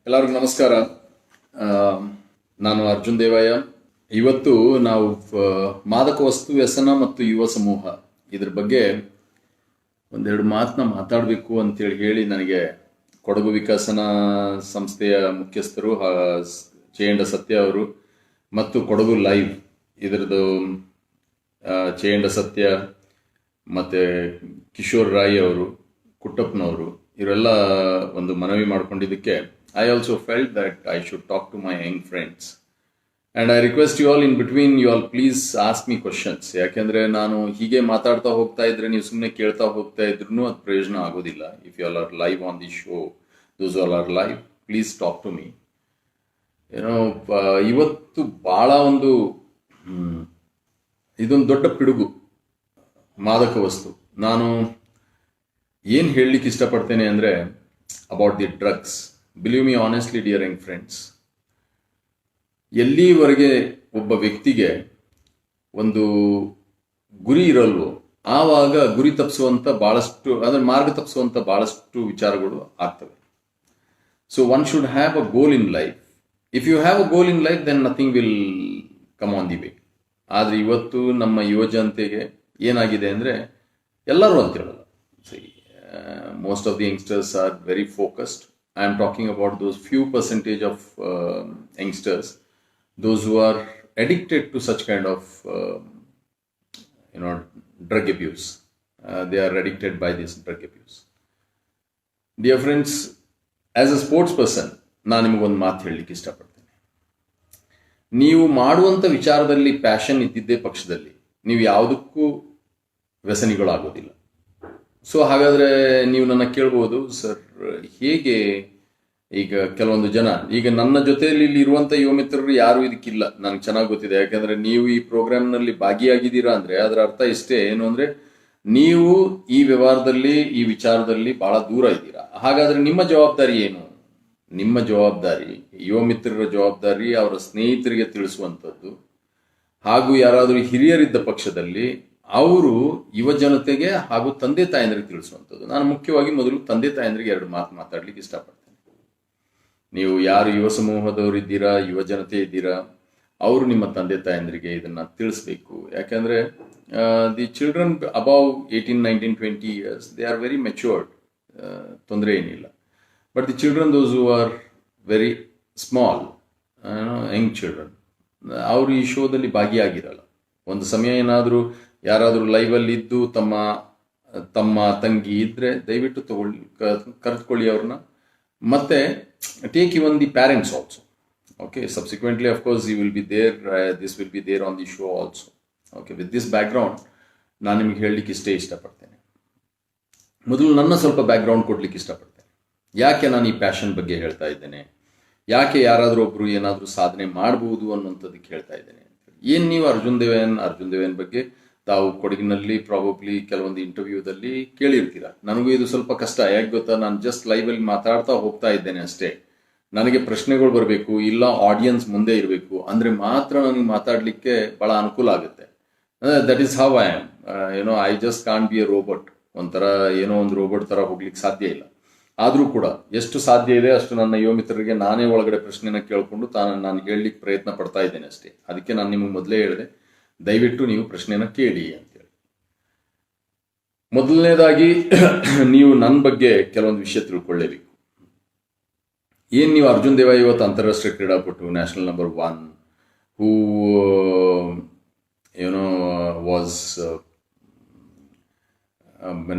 ಎಲ್ಲರಿಗೂ ನಮಸ್ಕಾರ. ಆ, ನಾನು ಅರ್ಜುನ್ ದೇವಯ್ಯ. ಇವತ್ತು ನಾವು ಮಾದಕ ವಸ್ತು ವ್ಯಸನ ಮತ್ತು ಯುವ ಸಮೂಹ ಇದ್ರ ಬಗ್ಗೆ ಒಂದೆರಡು ಮಾತನ್ನ ಮಾತಾಡಬೇಕು ಅಂತೇಳಿ ಹೇಳಿ ನನಗೆ ಕೊಡಗು ವಿಕಸನ ಸಂಸ್ಥೆಯ ಮುಖ್ಯಸ್ಥರು ಚೇಂಡ ಸತ್ಯ ಅವರು ಮತ್ತು ಕೊಡಗು ಲೈವ್ ಇದರದ್ದು ಚೇಂಡ ಸತ್ಯ ಮತ್ತು ಕಿಶೋರ್ ರಾಯ್ ಅವರು, ಕುಟ್ಟಪ್ಪನವರು ಇವರೆಲ್ಲ ಒಂದು ಮನವಿ ಮಾಡ್ಕೊಂಡಿದ್ದಕ್ಕೆ I also felt that I should talk to my young friends. And I request you all in between, you all please ask me questions. ಯಾಕೆಂದ್ರೆ ನಾನು ಹೀಗೆ ಮಾತಾಡ್ತಾ ಹೋಗ್ತಾ ಇದ್ರೆ ನೀವು ಸುಮ್ಮನೆ ಕೇಳ್ತಾ ಹೋಗ್ತಾ ಇದ್ರೂ ಅದು ಪ್ರಯೋಜನ ಆಗೋದಿಲ್ಲ. If you all are live on the show, those all are live, please talk to me. ಏನೋ ಇವತ್ತು ಭಾಳ ಒಂದು ಇದೊಂದು ದೊಡ್ಡ ಪಿಡುಗು ಮಾದಕ ವಸ್ತು. ನಾನು ಏನು ಹೇಳಲಿಕ್ಕೆ ಇಷ್ಟಪಡ್ತೇನೆ ಅಂದರೆ about the drugs. Believe me honestly dear Young friends, ಎಲ್ಲಿವರೆಗೆ ಒಬ್ಬ ವ್ಯಕ್ತಿಗೆ ಒಂದು ಗುರಿ ಇರಲ್ವೋ ಆವಾಗ ಗುರಿ ತಪ್ಪಿಸುವಂಥ ಭಾಳಷ್ಟು, ಅಂದರೆ ಮಾರ್ಗ ತಪ್ಪಿಸುವಂಥ ಭಾಳಷ್ಟು ವಿಚಾರಗಳು ಆಗ್ತವೆ. So one should have a goal in life. If you have a goal in life then nothing will come on the way. ಆದರೆ ಇವತ್ತು ನಮ್ಮ ಯುವ ಜನತೆಗೆ ಏನಾಗಿದೆ ಅಂದರೆ ಎಲ್ಲರೂ ಅಂತ ಹೇಳಲ್ಲ. Most of the youngsters are very focused. I am talking about those few percentage of youngsters, those who are addicted to such kind of drug abuse. They are addicted by this drug abuse. Dear friends, as a sports person, ನಾನು ನಿಮಗೊಂದು ಮಾತು ಹೇಳಲಿಕ್ಕೆ ಇಷ್ಟಪಡ್ತೇನೆ. ನೀವು ಮಾಡುವಂಥ ವಿಚಾರದಲ್ಲಿ passion ಇದ್ದಿದ್ದೇ ಪಕ್ಷದಲ್ಲಿ ನೀವು ಯಾವುದಕ್ಕೂ ವ್ಯಸನಿಗಳಾಗೋದಿಲ್ಲ. ಸೊ ಹಾಗಾದರೆ ನೀವು ನನ್ನ ಕೇಳ್ಬೋದು, ಸರ್ ಹೇಗೆ? ಈಗ ಕೆಲವೊಂದು ಜನ, ಈಗ ನನ್ನ ಜೊತೆಯಲ್ಲಿ ಇಲ್ಲಿ ಇರುವಂಥ ಯುವ ಮಿತ್ರರು ಯಾರು ಇದಕ್ಕಿಲ್ಲ, ನನಗೆ ಚೆನ್ನಾಗಿ ಗೊತ್ತಿದೆ. ಯಾಕೆಂದರೆ ನೀವು ಈ ಪ್ರೋಗ್ರಾಮ್ನಲ್ಲಿ ಭಾಗಿಯಾಗಿದ್ದೀರಾ ಅಂದರೆ ಅದರ ಅರ್ಥ ಇಷ್ಟೇ, ಏನು ಅಂದರೆ ನೀವು ಈ ವ್ಯವಹಾರದಲ್ಲಿ, ಈ ವಿಚಾರದಲ್ಲಿ ಭಾಳ ದೂರ ಇದ್ದೀರಾ. ಹಾಗಾದರೆ ನಿಮ್ಮ ಜವಾಬ್ದಾರಿ ಏನು? ನಿಮ್ಮ ಜವಾಬ್ದಾರಿ, ಯುವ ಮಿತ್ರರ ಜವಾಬ್ದಾರಿ ಅವರ ಸ್ನೇಹಿತರಿಗೆ ತಿಳಿಸುವಂಥದ್ದು, ಹಾಗೂ ಯಾರಾದರೂ ಹಿರಿಯರಿದ್ದ ಪಕ್ಷದಲ್ಲಿ ಅವರು ಯುವ ಜನತೆಗೆ ಹಾಗೂ ತಂದೆ ತಾಯಂದ್ರಿಗೆ ತಿಳಿಸುವಂಥದ್ದು. ನಾನು ಮುಖ್ಯವಾಗಿ ಮೊದಲು ತಂದೆ ತಾಯಂದ್ರಿಗೆ ಎರಡು ಮಾತು ಮಾತಾಡ್ಲಿಕ್ಕೆ ಇಷ್ಟಪಡ್ತೇನೆ. ನೀವು ಯಾರು ಯುವ ಸಮೂಹದವರು ಇದ್ದೀರಾ, ಯುವ ಜನತೆ ಇದ್ದೀರಾ, ಅವರು ನಿಮ್ಮ ತಂದೆ ತಾಯಂದ್ರಿಗೆ ಇದನ್ನ ತಿಳಿಸ್ಬೇಕು. ಯಾಕಂದ್ರೆ the children above 18, 19, 20 years, they are very matured, ತೊಂದರೆ ಏನಿಲ್ಲ. But the children those who are very small, Young children, ಅವರು ಈ ಶೋದಲ್ಲಿ ಭಾಗಿಯಾಗಿರಲ್ಲ. ಒಂದು ಸಮಯ ಏನಾದರೂ ಯಾರಾದರೂ ಲೈವಲ್ಲಿ ಇದ್ದು ತಮ್ಮ ತಂಗಿ ಇದ್ರೆ ದಯವಿಟ್ಟು ಕರೆದುಕೊಳ್ಳಿ ಅವ್ರನ್ನ. ಮತ್ತೆ take even the parents also. Okay, subsequently of course you will be there, this will be there on the show also. Okay, with this background ನಾನು ನಿಮಗೆ ಹೇಳಲಿಕ್ಕೆ ಇಷ್ಟಪಡ್ತೇನೆ. ಮೊದಲು ನನ್ನ ಸ್ವಲ್ಪ ಬ್ಯಾಕ್ಗ್ರೌಂಡ್ ಕೊಡ್ಲಿಕ್ಕೆ ಇಷ್ಟಪಡ್ತೇನೆ. ಯಾಕೆ ನಾನು ಈ ಪ್ಯಾಷನ್ ಬಗ್ಗೆ ಹೇಳ್ತಾ ಇದ್ದೇನೆ, ಯಾಕೆ ಯಾರಾದರೂ ಒಬ್ರು ಏನಾದರೂ ಸಾಧನೆ ಮಾಡಬಹುದು ಅನ್ನುವಂಥದ್ದಕ್ಕೆ ಹೇಳ್ತಾ ಇದ್ದೇನೆ. ಏನು ನೀವು ಅರ್ಜುನ್ ದೇವಯ್ಯನ್ ಬಗ್ಗೆ ತಾವು ಕೊಡಗಿನಲ್ಲಿ ಪ್ರಾಬಬ್ಲಿ ಕೆಲವೊಂದು ಇಂಟರ್ವ್ಯೂದಲ್ಲಿ ಕೇಳಿರ್ತೀರ. ನನಗೂ ಇದು ಸ್ವಲ್ಪ ಕಷ್ಟ. ಯಾಕೆ ಗೊತ್ತಾ, ನಾನು ಜಸ್ಟ್ ಲೈವಲ್ಲಿ ಮಾತಾಡ್ತಾ ಹೋಗ್ತಾ ಇದ್ದೇನೆ ಅಷ್ಟೇ. ನನಗೆ ಪ್ರಶ್ನೆಗಳು ಬರಬೇಕು, ಇಲ್ಲ ಆಡಿಯನ್ಸ್ ಮುಂದೆ ಇರಬೇಕು, ಅಂದರೆ ಮಾತ್ರ ನನಗೆ ಮಾತಾಡಲಿಕ್ಕೆ ಭಾಳ ಅನುಕೂಲ ಆಗುತ್ತೆ. That is how I am. I just can't be A robot. ಒಂಥರ ಏನೋ ಒಂದು ರೋಬೋಟ್ ಥರ ಹೋಗ್ಲಿಕ್ಕೆ ಸಾಧ್ಯ ಇಲ್ಲ. ಆದರೂ ಕೂಡ ಎಷ್ಟು ಸಾಧ್ಯ ಇದೆ ಅಷ್ಟು ನನ್ನ ಯುವ ಮಿತ್ರರಿಗೆ ನಾನೇ ಒಳಗಡೆ ಪ್ರಶ್ನೆನ ಕೇಳಿಕೊಂಡು ನಾನು ಹೇಳಲಿಕ್ಕೆ ಪ್ರಯತ್ನ ಪಡ್ತಾ ಇದ್ದೇನೆ ಅಷ್ಟೇ. ಅದಕ್ಕೆ ನಾನು ನಿಮಗೆ ಮೊದಲೇ ಹೇಳಿದೆ, ದಯವಿಟ್ಟು ನೀವು ಪ್ರಶ್ನೆನ ಕೇಳಿ ಅಂತೇಳಿ. ಮೊದಲನೇದಾಗಿ ನೀವು ನನ್ನ ಬಗ್ಗೆ ಕೆಲವೊಂದು ವಿಷಯ ತಿಳ್ಕೊಳ್ಳೇಬೇಕು. ಏನು ನೀವು ಅರ್ಜುನ್ ದೇವಯ್ಯ ಇವತ್ತು ಅಂತಾರಾಷ್ಟ್ರೀಯ ಕ್ರೀಡಾಪಟು, national number 1, who was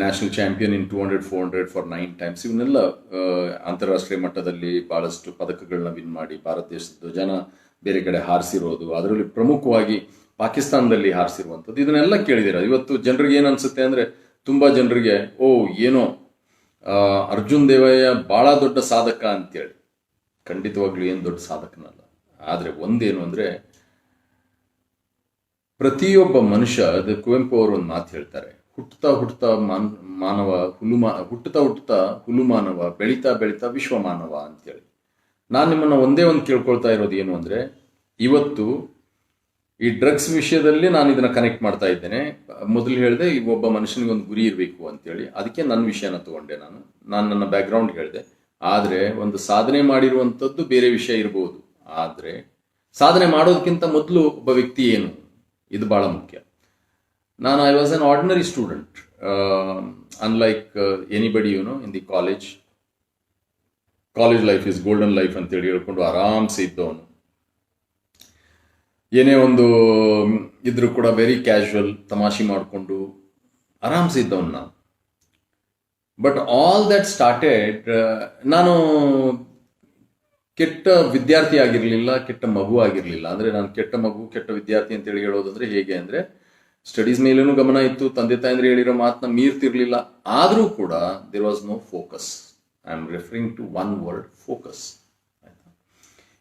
national champion in 200, 400 for 9 times. ಇವನ್ನೆಲ್ಲ ಅಂತಾರಾಷ್ಟ್ರೀಯ ಮಟ್ಟದಲ್ಲಿ ಬಹಳಷ್ಟು ಪದಕಗಳನ್ನ ವಿನ್ ಮಾಡಿ ಭಾರತ ದೇಶದ ಧ್ವಜನ ಬೇರೆ ಕಡೆ ಹಾರಿಸಿರೋದು, ಅದರಲ್ಲಿ ಪ್ರಮುಖವಾಗಿ ಪಾಕಿಸ್ತಾನದಲ್ಲಿ ಹಾರಿಸಿರುವಂಥದ್ದು, ಇದನ್ನೆಲ್ಲ ಕೇಳಿದ್ದೀರ. ಇವತ್ತು ಜನರಿಗೆ ಏನು ಅನ್ಸುತ್ತೆ ಅಂದರೆ, ತುಂಬ ಜನರಿಗೆ ಏನೋ ಅರ್ಜುನ್ ದೇವಯ್ಯ ಭಾಳ ದೊಡ್ಡ ಸಾಧಕ ಅಂತೇಳಿ. ಖಂಡಿತವಾಗ್ಲೂ ಏನು ದೊಡ್ಡ ಸಾಧಕನಲ್ಲ. ಆದರೆ ಒಂದೇನು ಅಂದರೆ, ಪ್ರತಿಯೊಬ್ಬ ಮನುಷ್ಯ, ಅದು ಕುವೆಂಪು ಅವರು ಒಂದು ಮಾತು ಹೇಳ್ತಾರೆ, ಹುಟ್ಟುತ್ತಾ ಹುಲು ಮಾನವ, ಬೆಳೀತಾ ವಿಶ್ವ ಮಾನವ ಅಂತೇಳಿ. ನಾನು ನಿಮ್ಮನ್ನು ಒಂದೇ ಒಂದು ಕೇಳ್ಕೊಳ್ತಾ ಇರೋದು ಏನು ಅಂದರೆ, ಇವತ್ತು ಈ ಡ್ರಗ್ಸ್ ವಿಷಯದಲ್ಲಿ ನಾನು ಇದನ್ನ ಕನೆಕ್ಟ್ ಮಾಡ್ತಾ ಇದ್ದೇನೆ. ಮೊದಲು ಹೇಳಿದೆ, ಒಬ್ಬ ಮನುಷ್ಯನಿಗೆ ಒಂದು ಗುರಿ ಇರಬೇಕು ಅಂತೇಳಿ. ಅದಕ್ಕೆ ನನ್ನ ವಿಷಯನ ತಗೊಂಡೆ. ನಾನು ನನ್ನ ಬ್ಯಾಕ್ಗ್ರೌಂಡ್ ಹೇಳಿದೆ. ಆದರೆ ಒಂದು ಸಾಧನೆ ಮಾಡಿರುವಂಥದ್ದು ಬೇರೆ ವಿಷಯ ಇರ್ಬೋದು. ಆದರೆ ಸಾಧನೆ ಮಾಡೋದಕ್ಕಿಂತ ಮೊದಲು ಒಬ್ಬ ವ್ಯಕ್ತಿ ಏನು, ಇದು ಬಹಳ ಮುಖ್ಯ. ನಾನು I was an ordinary student, unlike anybody in the college life is golden life ಅಂತೇಳಿ ಹೇಳ್ಕೊಂಡು ಆರಾಮ್ಸೆ ಇದ್ದವನು. ಏನೇ ಒಂದು ಇದ್ರೂ ಕೂಡ ವೆರಿ ಕ್ಯಾಶುವಲ್, ತಮಾಷೆ ಮಾಡಿಕೊಂಡು ಆರಾಮ್ಸೆ ಇದ್ದವನು ನಾನು. ಬಟ್ ಆಲ್ ದಟ್ ಸ್ಟಾರ್ಟೆಡ್, ನಾನು ಕೆಟ್ಟ ವಿದ್ಯಾರ್ಥಿ ಆಗಿರಲಿಲ್ಲ, ಕೆಟ್ಟ ಮಗು ಆಗಿರಲಿಲ್ಲ. ಅಂದರೆ ನಾನು ಕೆಟ್ಟ ಮಗು, ಕೆಟ್ಟ ವಿದ್ಯಾರ್ಥಿ ಅಂತೇಳಿ ಹೇಳೋದಂದ್ರೆ ಹೇಗೆ ಅಂದರೆ, ಸ್ಟಡೀಸ್ ಮೇಲೇನೂ ಗಮನ ಇತ್ತು, ತಂದೆ ತಾಯಂದ್ರೆ ಹೇಳಿರೋ ಮಾತನ್ನ ಮೀರ್ತಿರ್ಲಿಲ್ಲ. ಆದರೂ ಕೂಡ there was no focus. I am referring to one word, focus. ಆಯ್ತಾ?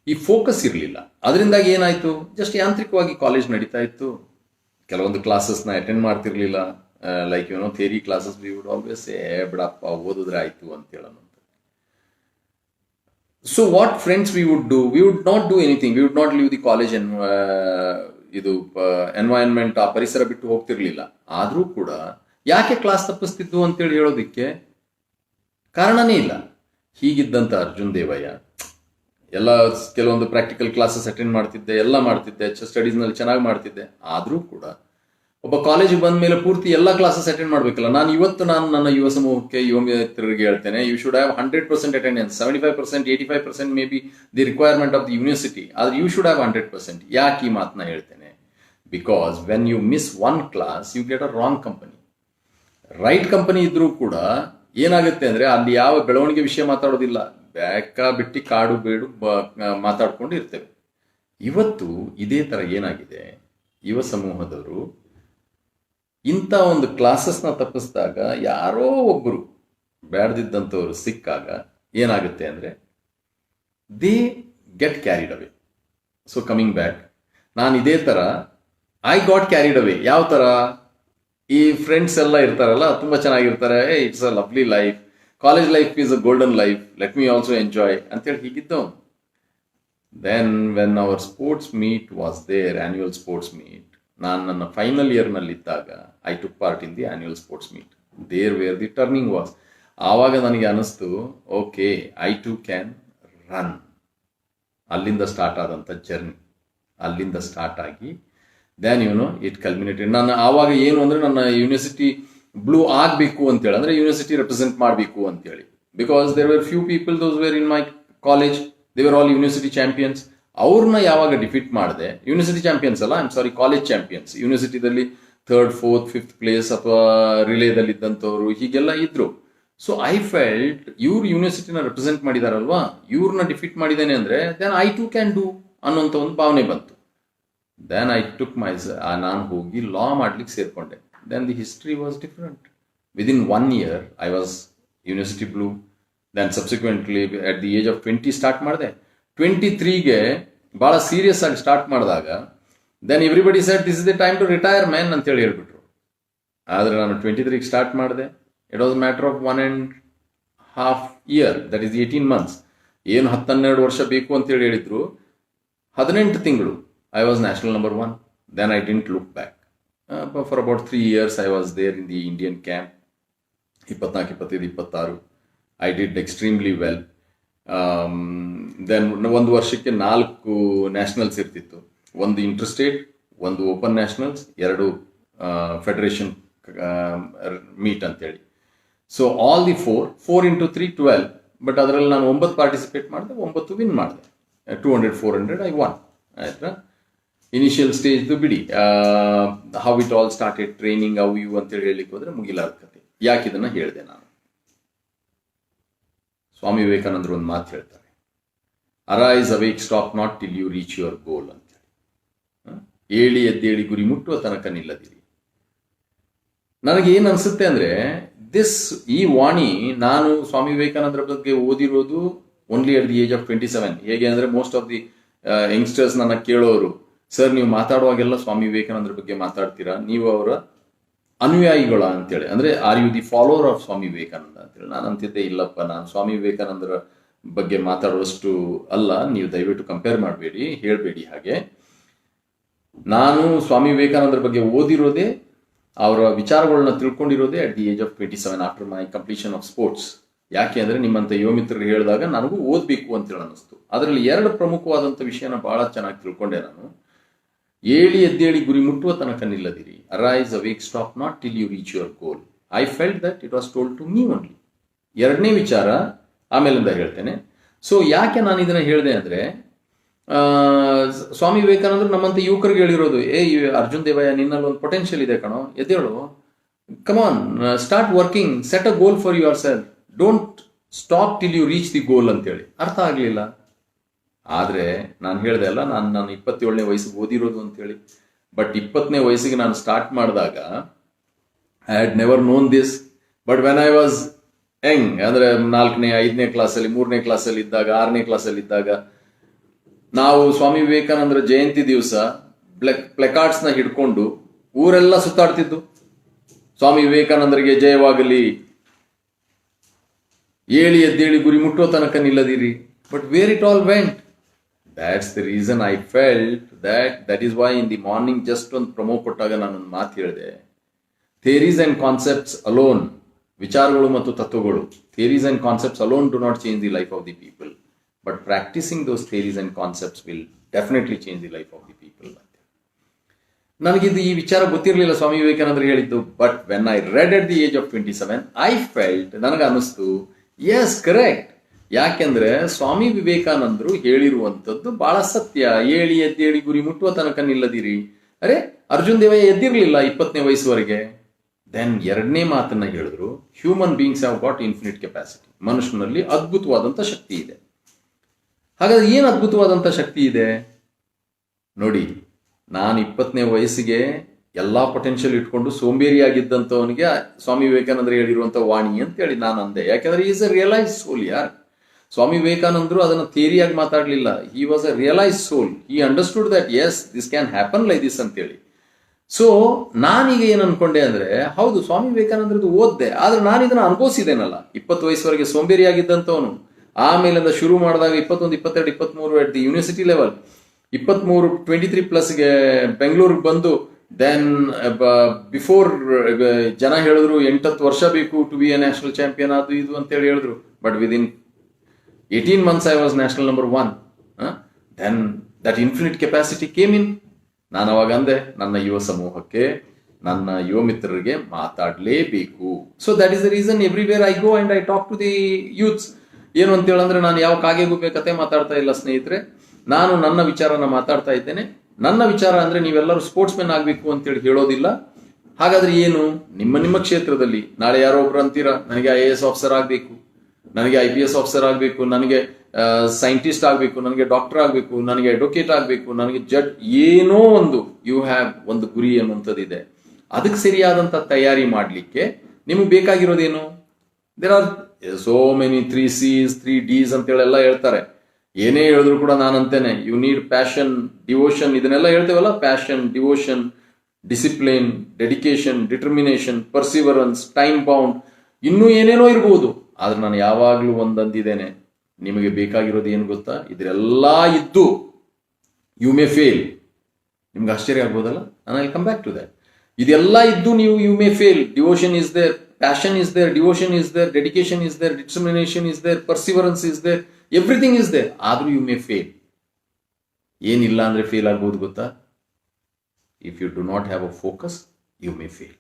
ಈ ಫೋಕಸ್ ಇರಲಿಲ್ಲ. ಅದರಿಂದಾಗಿ ಏನಾಯಿತು, ಜಸ್ಟ್ ಯಾಂತ್ರಿಕವಾಗಿ ಕಾಲೇಜ್ ನಡೀತಾ ಇತ್ತು. ಕೆಲವೊಂದು ಕ್ಲಾಸಸ್ನ ಅಟೆಂಡ್ ಮಾಡ್ತಿರ್ಲಿಲ್ಲ. Like theory classes we would always ಬಿಡಪ್ಪ ಓದಿದ್ರೆ ಆಯಿತು ಅಂತ ಹೇಳೋಣ. So what friends we would do, we would not do anything, we would not leave the college ಇದು ಎನ್ವೈರನ್ಮೆಂಟ್, ಆ ಪರಿಸರ ಬಿಟ್ಟು ಹೋಗ್ತಿರ್ಲಿಲ್ಲ. ಆದರೂ ಕೂಡ ಯಾಕೆ ಕ್ಲಾಸ್ ತಪ್ಪಿಸ್ತಿದ್ದು ಅಂತೇಳಿ ಹೇಳೋದಕ್ಕೆ ಕಾರಣನೇ ಇಲ್ಲ. ಹೀಗಿದ್ದಂಥ ಅರ್ಜುನ್ ದೇವಯ್ಯ ಎಲ್ಲ ಕೆಲವೊಂದು ಪ್ರಾಕ್ಟಿಕಲ್ ಕ್ಲಾಸಸ್ ಅಟೆಂಡ್ ಮಾಡ್ತಿದ್ದೆ, ಎಲ್ಲ ಮಾಡ್ತಿದ್ದೆ, ಸ್ಟಡೀಸ್ನಲ್ಲಿ ಚೆನ್ನಾಗಿ ಮಾಡ್ತಿದ್ದೆ. ಆದರೂ ಕೂಡ ಒಬ್ಬ ಕಾಲೇಜಿಗೆ ಬಂದ ಮೇಲೆ ಪೂರ್ತಿ ಎಲ್ಲ ಕ್ಲಾಸಸ್ ಅಟೆಂಡ್ ಮಾಡಬೇಕಲ್ಲ. ನಾನು ನನ್ನ ಯುವ ಸಮೂಹಕ್ಕೆ, ಯುವ ಮಿತ್ರರಿಗೆ ಹೇಳ್ತೇನೆ, you should have 100% attendance. 75%, 85% may be the requirement of the university. ಆದರೆ ಯು ಶುಡ್ ಹ್ಯಾವ್ 100%. ಯಾಕೆ ಈ ಮಾತನ್ನ ಹೇಳ್ತೇನೆ? Because when you miss one class you get a wrong company. Right company ಇದ್ರೂ ಕೂಡ ಏನಾಗುತ್ತೆ ಅಂದರೆ, ಅಲ್ಲಿ ಯಾವ ಬೆಳವಣಿಗೆ ವಿಷಯ ಮಾತಾಡೋದಿಲ್ಲ, ಬಿಟ್ಟಿ ಕಾಡು ಬೇಡು ಮಾತಾಡ್ಕೊಂಡು ಇರ್ತೇವೆ. ಇವತ್ತು ಇದೇ ಥರ ಏನಾಗಿದೆ, ಯುವ ಸಮೂಹದವರು ಇಂಥ ಒಂದು ಕ್ಲಾಸಸ್ನ ತಪ್ಪಿಸಿದಾಗ ಯಾರೋ ಒಬ್ಬರು ಬೇಡದಿದ್ದಂಥವ್ರು ಸಿಕ್ಕಾಗ ಏನಾಗುತ್ತೆ ಅಂದರೆ, they get carried away. So coming back, ನಾನು ಇದೇ ಥರ ಐ ಗಾಟ್ ಕ್ಯಾರಿಡ್ ಅವೇ. ಯಾವ ಥರ? ಈ ಫ್ರೆಂಡ್ಸ್ ಎಲ್ಲ ಇರ್ತಾರಲ್ಲ, ತುಂಬ ಚೆನ್ನಾಗಿರ್ತಾರೆ, it's a lovely life, college life is a golden life, let me also enjoy ಅಂತೇಳಿ ಹೀಗಿದ್ದವನು. Then when our sports meet was there, annual sports meet, ನಾನು ನನ್ನ ಫೈನಲ್ ಇಯರ್ನಲ್ಲಿದ್ದಾಗ I took part in the annual sports meet. There were the turning was. ಆವಾಗ ನನಗೆ ಅನಿಸ್ತು, okay, I too can run. ಅಲ್ಲಿಂದ start ಆದಂಥ ಜರ್ನಿ, ಅಲ್ಲಿಂದ start ಆಗಿ ದೆನ್ ಇಟ್ ಕಲ್ಮಿನೇಟೆಡ್. ನಾನು ಆವಾಗ ಏನು ಅಂದರೆ, ನನ್ನ ಯೂನಿವರ್ಸಿಟಿ ಬ್ಲೂ ಆಗಬೇಕು ಅಂತೇಳಿ, ಅಂದರೆ ಯೂನಿವರ್ಸಿಟಿ ರೆಪ್ರೆಸೆಂಟ್ ಮಾಡಬೇಕು ಅಂತೇಳಿ. Because there were few people those were in my college, they were all university champions. ಅವ್ರನ್ನ ಯಾವಾಗ ಡಿಫೀಟ್ ಮಾಡಿದೆ, ಯೂನಿವರ್ಸಿಟಿ ಚಾಂಪಿಯನ್ಸ್ ಅಲ್ಲ, ಕಾಲೇಜ್ ಚಾಂಪಿಯನ್ಸ್, ಯೂನಿವರ್ಸಿಟಿದಲ್ಲಿ 3rd, 4th, 5th ಪ್ಲೇಸ್ ಅಥವಾ ರಿಲೇದಲ್ಲಿ ಇದ್ದಂಥವ್ರು ಹೀಗೆಲ್ಲ ಇದ್ರು. ಸೊ ಐ ಫೆಲ್ಟ್, ಇವ್ರು ಯೂನಿವರ್ಸಿಟಿನ ರೆಪ್ರೆಸೆಂಟ್ ಮಾಡಿದಾರಲ್ವಾ, ಇವ್ರನ್ನ ಡಿಫೀಟ್ ಮಾಡಿದ್ದೇನೆ ಅಂದರೆ then I too can do ಅನ್ನೋಂಥ ಒಂದು ಭಾವನೆ ಬಂತು. ದೆನ್ ಐ ಟುಕ್ ನಾನು ಹೋಗಿ ಲಾ ಮಾಡ್ಲಿಕ್ಕೆ ಸೇರಿಕೊಂಡೆ. Then the history was different. Within 1 year I was university blue. Then subsequently at the age of 20 start ಮಾಡಿದೆ. 23ಗೆ ಭಾಳ ಸೀರಿಯಸ್ ಆಗಿ ಸ್ಟಾರ್ಟ್ ಮಾಡಿದಾಗ then everybody said this is the time to retire man ಅಂತೇಳಿ ಹೇಳ್ಬಿಟ್ರು. ಆದರೆ ನಾನು 23ಗೆ ಸ್ಟಾರ್ಟ್ ಮಾಡಿದೆ. It was matter of 1.5 year, that is 18 months. ಏನು 10-12 ವರ್ಷ ಬೇಕು ಅಂತೇಳಿ ಹೇಳಿದ್ರು, 18 ತಿಂಗಳು I was national number 1. Then I didn't look back. For about 3 years I was there in the Indian camp. 24, 25, 26 I did extremely well. Then 1 ವರ್ಷಕ್ಕೆ 4 nationals ಇರ್ತಿತ್ತು. 1 inter state, 1 open nationals, 2 federation meet ಅಂತೇಳಿ. So all the 4 into 3, 12. But ಅದರಲ್ಲಿ ನಾನು 9 participate ಮಾಡಿದೆ, 9 win ಮಾಡಿದೆ. 200, 400 I von. ಆಯ್ತಾ? Initial ಸ್ಟೇಜ್ದು ಬಿಡಿ, how it all started, training ಅವು ಇವು ಅಂತೇಳಿ ಹೇಳಲಿಕ್ಕೆ ಹೋದ್ರೆ ಮುಗಿಲಾದ ಕತೆ. ಯಾಕೆ ಇದನ್ನು ಹೇಳಿದೆ ನಾನು? ಸ್ವಾಮಿ ವಿವೇಕಾನಂದರು ಒಂದು ಮಾತು ಹೇಳ್ತಾರೆ, arise awake stop not till you reach your goal ಅಂತೇಳಿ. ಏಳಿ ಎದ್ದೇಳಿ ಗುರಿ ಮುಟ್ಟುವ ತನಕ ನಿಲ್ಲದಿರಿ. ನನಗೇನು ಅನಿಸುತ್ತೆ ಅಂದರೆ, ಈ ವಾಣಿ ನಾನು ಸ್ವಾಮಿ ವಿವೇಕಾನಂದರ ಬಗ್ಗೆ ಓದಿರೋದು only at the age of 27. ಹೇಗೆ ಅಂದರೆ, ಮೋಸ್ಟ್ ಆಫ್ ದಿ ಯಂಗ್ಸ್ಟರ್ಸ್ ನನ್ನ ಕೇಳೋರು, ಸರ್ ನೀವು ಮಾತಾಡುವಾಗೆಲ್ಲ ಸ್ವಾಮಿ ವಿವೇಕಾನಂದರ ಬಗ್ಗೆ ಮಾತಾಡ್ತೀರಾ, ನೀವು ಅವರ ಅನುಯಾಯಿಗಳ ಅಂತೇಳಿ, ಅಂದರೆ are you the follower of Swami Vivekananda ಅಂತೇಳಿ. ನಾನು ಅಂತಿದ್ದೆ, ಇಲ್ಲಪ್ಪ, ನಾನು ಸ್ವಾಮಿ ವಿವೇಕಾನಂದರ ಬಗ್ಗೆ ಮಾತಾಡುವಷ್ಟು ಅಲ್ಲ, ನೀವು ದಯವಿಟ್ಟು ಕಂಪೇರ್ ಮಾಡಬೇಡಿ, ಹೇಳಬೇಡಿ ಹಾಗೆ. ನಾನು ಸ್ವಾಮಿ ವಿವೇಕಾನಂದರ ಬಗ್ಗೆ ಓದಿರೋದೇ, ಅವರ ವಿಚಾರಗಳನ್ನ ತಿಳ್ಕೊಂಡಿರೋದೇ at the age of 27 after my completion of sports. ಯಾಕೆ ಅಂದರೆ ನಿಮ್ಮಂಥ ಯುವ ಮಿತ್ರರು ಹೇಳಿದಾಗ ನನಗೂ ಓದಬೇಕು ಅಂತೇಳಿ ಅನ್ನಿಸ್ತು. ಅದರಲ್ಲಿ 2 ಪ್ರಮುಖವಾದಂಥ ವಿಷಯನ ಭಾಳ ಚೆನ್ನಾಗಿ ತಿಳ್ಕೊಂಡೆ ನಾನು. ಏಳಿ ಎದ್ದೇಳಿ ಗುರಿ ಮುಟ್ಟುವ ತನಕ ನಿಲ್ಲದಿರಿ. Arise awake stop not till you reach your goal. I felt that it was told to me only. 2ನೇ ವಿಚಾರ ಆಮೇಲಿಂದ ಹೇಳ್ತೇನೆ. ಸೊ ಯಾಕೆ ನಾನು ಇದನ್ನು ಹೇಳಿದೆ ಅಂದರೆ, ಸ್ವಾಮಿ ವಿವೇಕಾನಂದರು ನಮ್ಮಂಥ ಯುವಕರಿಗೆ ಹೇಳಿರೋದು, ಅರ್ಜುನ್ ದೇವಯ್ಯ ನಿನ್ನಲ್ಲಿ ಒಂದು ಪೊಟೆನ್ಷಿಯಲ್ ಇದೆ ಕಣೋ, ಎದ್ದೇಳು, come on, start working, set a goal for yourself, don't stop till you reach the goal ಅಂತೇಳಿ. ಅರ್ಥ ಆಗಲಿಲ್ಲ. ಆದರೆ ನಾನು ಹೇಳಿದೆ ಅಲ್ಲ, ನಾನು 27ನೇ ವಯಸ್ಸಿಗೆ ಓದಿರೋದು ಅಂತೇಳಿ. ಬಟ್ 20ನೇ ವಯಸ್ಸಿಗೆ ನಾನು ಸ್ಟಾರ್ಟ್ ಮಾಡಿದಾಗ I had never known this. But when I was young, ಅಂದರೆ 4ನೇ 5ನೇ ಕ್ಲಾಸಲ್ಲಿ, 3ನೇ ಕ್ಲಾಸಲ್ಲಿ ಇದ್ದಾಗ, 6ನೇ ಕ್ಲಾಸಲ್ಲಿ ಇದ್ದಾಗ ನಾವು ಸ್ವಾಮಿ ವಿವೇಕಾನಂದರ ಜಯಂತಿ ದಿವಸ ಪ್ಲೆಕಾರ್ಡ್ಸ್ನ ಹಿಡ್ಕೊಂಡು ಊರೆಲ್ಲ ಸುತ್ತಾಡ್ತಿದ್ದು, ಸ್ವಾಮಿ ವಿವೇಕಾನಂದರಿಗೆ ಜಯವಾಗಲಿ, ಏಳಿ ಎದ್ದೇಳಿ ಗುರಿ ಮುಟ್ಟೋ ತನಕ ನಿಲ್ಲದಿರಿ. But where it all went? That's the reason I felt that is why in the morning just ಒಂದು ಪ್ರೊಮೋ ಕೊಟ್ಟಾಗ ನಾನೊಂದು ಮಾತು ಹೇಳಿದೆ. ಥಿಯರೀಸ್ ಆ್ಯಂಡ್ ಕಾನ್ಸೆಪ್ಟ್ಸ್ ಅಲೋನ್, ವಿಚಾರಗಳು ಮತ್ತು ತತ್ವಗಳು, theories and concepts alone do not change the life of the people, but practising those theories and concepts will definitely change the life of the people. ನನಗಿದು ಈ ವಿಚಾರ ಗೊತ್ತಿರಲಿಲ್ಲ ಸ್ವಾಮಿ ವಿವೇಕಾನಂದರು ಹೇಳಿದ್ದು. But when I read at the age of 27 I felt, ನನಗೆ ಅನ್ನಿಸ್ತು, yes correct. ಯಾಕೆಂದ್ರೆ ಸ್ವಾಮಿ ವಿವೇಕಾನಂದರು ಹೇಳಿರುವಂಥದ್ದು ಬಹಳ ಸತ್ಯ. ಏಳಿ ಎದ್ದೇಳಿ ಗುರಿ ಮುಟ್ಟುವ ತನಕ ನಿಲ್ಲದಿರಿ. ಅರೆ, ಅರ್ಜುನ್ ದೇವಯ್ಯ ಎದ್ದಿರಲಿಲ್ಲ 20ನೇ ವಯಸ್ಸುವರೆಗೆ. ದೆನ್ 2ನೇ ಮಾತನ್ನ ಹೇಳಿದ್ರು, human beings have got infinite capacity. ಮನುಷ್ಯನಲ್ಲಿ ಅದ್ಭುತವಾದಂಥ ಶಕ್ತಿ ಇದೆ. ಹಾಗಾದ್ರೆ ಏನು ಅದ್ಭುತವಾದಂಥ ಶಕ್ತಿ ಇದೆ ನೋಡಿ. ನಾನು 20ನೇ ವಯಸ್ಸಿಗೆ ಎಲ್ಲಾ ಪೊಟೆನ್ಷಿಯಲ್ ಇಟ್ಕೊಂಡು ಸೋಂಬೇರಿಯಾಗಿದ್ದಂಥವನಿಗೆ ಸ್ವಾಮಿ ವಿವೇಕಾನಂದರು ಹೇಳಿರುವಂಥ ವಾಣಿ ಅಂತೇಳಿ ನಾನು ಅಂದೆ. ಯಾಕೆಂದ್ರೆ ಈಸ್ ಅ ರಿಯಲೈಸ್ ಸೋಲ್ ಯಾರ್. ಸ್ವಾಮಿ ವಿವೇಕಾನಂದರು ಅದನ್ನು ಥಿಯರಿಯಾಗಿ ಮಾತಾಡಲಿಲ್ಲ. He was a realise soul. He understood that as this can happen like this ಅಂತೇಳಿ. ಸೊ ನಾನೀಗ ಏನು ಅನ್ಕೊಂಡೆ ಅಂದ್ರೆ, ಹೌದು ಸ್ವಾಮಿ ವಿವೇಕಾನಂದರದ್ದು ಓದ್ದೆ, ಆದ್ರೆ ನಾನು ಇದನ್ನ ಅನುಭವಿಸಿದ್ದೇನಲ್ಲ. 20 ವಯಸ್ಸುವರೆಗೆ ಸೋಂಬೇರಿಯಾಗಿದ್ದಂಥವನು, ಆಮೇಲಿಂದ ಶುರು ಮಾಡಿದಾಗ 21, 22, 23 ಅಟ್ ದಿ ಯೂನಿವರ್ಸಿಟಿ ಲೆವೆಲ್, 23 23+ಗೆ ಬೆಂಗಳೂರಿಗೆ ಬಂದು, ದೆನ್ ಬಿಫೋರ್ ಜನ ಹೇಳಿದ್ರು 8-10 ವರ್ಷ ಬೇಕು to be a national champion, ಅದು ಇದು ಅಂತೇಳಿ ಹೇಳಿದ್ರು. But within 18 months I was national number 1. Then that infinite capacity came in. ನಾನು ಅವಾಗ ಅಂದೆ, ನನ್ನ ಯುವ ಸಮೂಹಕ್ಕೆ, ನನ್ನ ಯುವ ಮಿತ್ರರಿಗೆ ಮಾತಾಡಲೇಬೇಕು. So that is the reason everywhere I go and I talk to the youths. ಏನು ಅಂತ ಹೇಳಂದ್ರೆ, ನಾನು ಯಾವ ಕಾಗೆಗೂ ಕತೆ ಮಾತಾಡ್ತಾ ಇಲ್ಲ ಸ್ನೇಹಿತರೆ. ನಾನು ನನ್ನ ವಿಚಾರನ ಮಾತಾಡ್ತಾ ಇದ್ದೇನೆ. ನನ್ನ ವಿಚಾರ ಅಂದ್ರೆ ನೀವೆಲ್ಲರೂ ಸ್ಪೋರ್ಟ್ಸ್ ಮೆನ್ ಆಗಬೇಕು ಅಂತೇಳಿ ಹೇಳೋದಿಲ್ಲ. ಹಾಗಾದ್ರೆ ಏನು, ನಿಮ್ಮ ಕ್ಷೇತ್ರದಲ್ಲಿ ನಾಳೆ ಯಾರೋ ಒಬ್ರು ಅಂತೀರಾ, ನನಗೆ IAS ಆಫೀಸರ್ ಆಗಬೇಕು, ನನಗೆ IPS ಆಫೀಸರ್ ಆಗಬೇಕು, ನನಗೆ ಸೈಂಟಿಸ್ಟ್ ಆಗಬೇಕು, ನನಗೆ ಡಾಕ್ಟರ್ ಆಗಬೇಕು, ನನಗೆ ಅಡ್ವೊಕೇಟ್ ಆಗಬೇಕು, ನನಗೆ ಜಡ್ಜ್, ಏನೋ ಒಂದು ಯು ಹ್ಯಾವ್ ಒಂದು ಗುರಿ ಅನ್ನುವಂಥದ್ದಿದೆ. ಅದಕ್ಕೆ ಸರಿಯಾದಂಥ ತಯಾರಿ ಮಾಡಲಿಕ್ಕೆ ನಿಮಗೆ ಬೇಕಾಗಿರೋದೇನು? There are so many 3 C's 3 D's ಅಂತೇಳೆಲ್ಲ ಹೇಳ್ತಾರೆ. ಏನೇ ಹೇಳಿದ್ರು ಕೂಡ ನಾನು ಅಂತೇನೆ, ಯು ನೀಡ್ ಪ್ಯಾಷನ್, ಡಿವೋಷನ್, ಇದನ್ನೆಲ್ಲ ಹೇಳ್ತೇವಲ್ಲ, passion, devotion, discipline, dedication, determination, perseverance, time bound, ಇನ್ನೂ ಏನೇನೋ ಇರ್ಬೋದು. ಆದ್ರೆ ನಾನು ಯಾವಾಗ್ಲೂ ಒಂದಂದಿದ್ದೇನೆ, ನಿಮಗೆ ಬೇಕಾಗಿರೋದು ಏನು ಗೊತ್ತಾ? ಇದರೆಲ್ಲ ಇದ್ದು ಯು ಮೇ ಫೇಲ್. ನಿಮ್ಗೆ ಆಶ್ಚರ್ಯ ಆಗ್ಬೋದಲ್ಲ, ನಾನು I come back to that. ಇದೆಲ್ಲ ಇದ್ದು ನೀವು you may fail. Devotion is there, passion is there, devotion is there, dedication is there, determination is there, perseverance is there, everything is there. ಆದ್ರೂ you may fail. ಏನಿಲ್ಲ ಅಂದ್ರೆ fail ಆಗ್ಬೋದು ಗೊತ್ತಾ? If you do not have a focus, you may fail.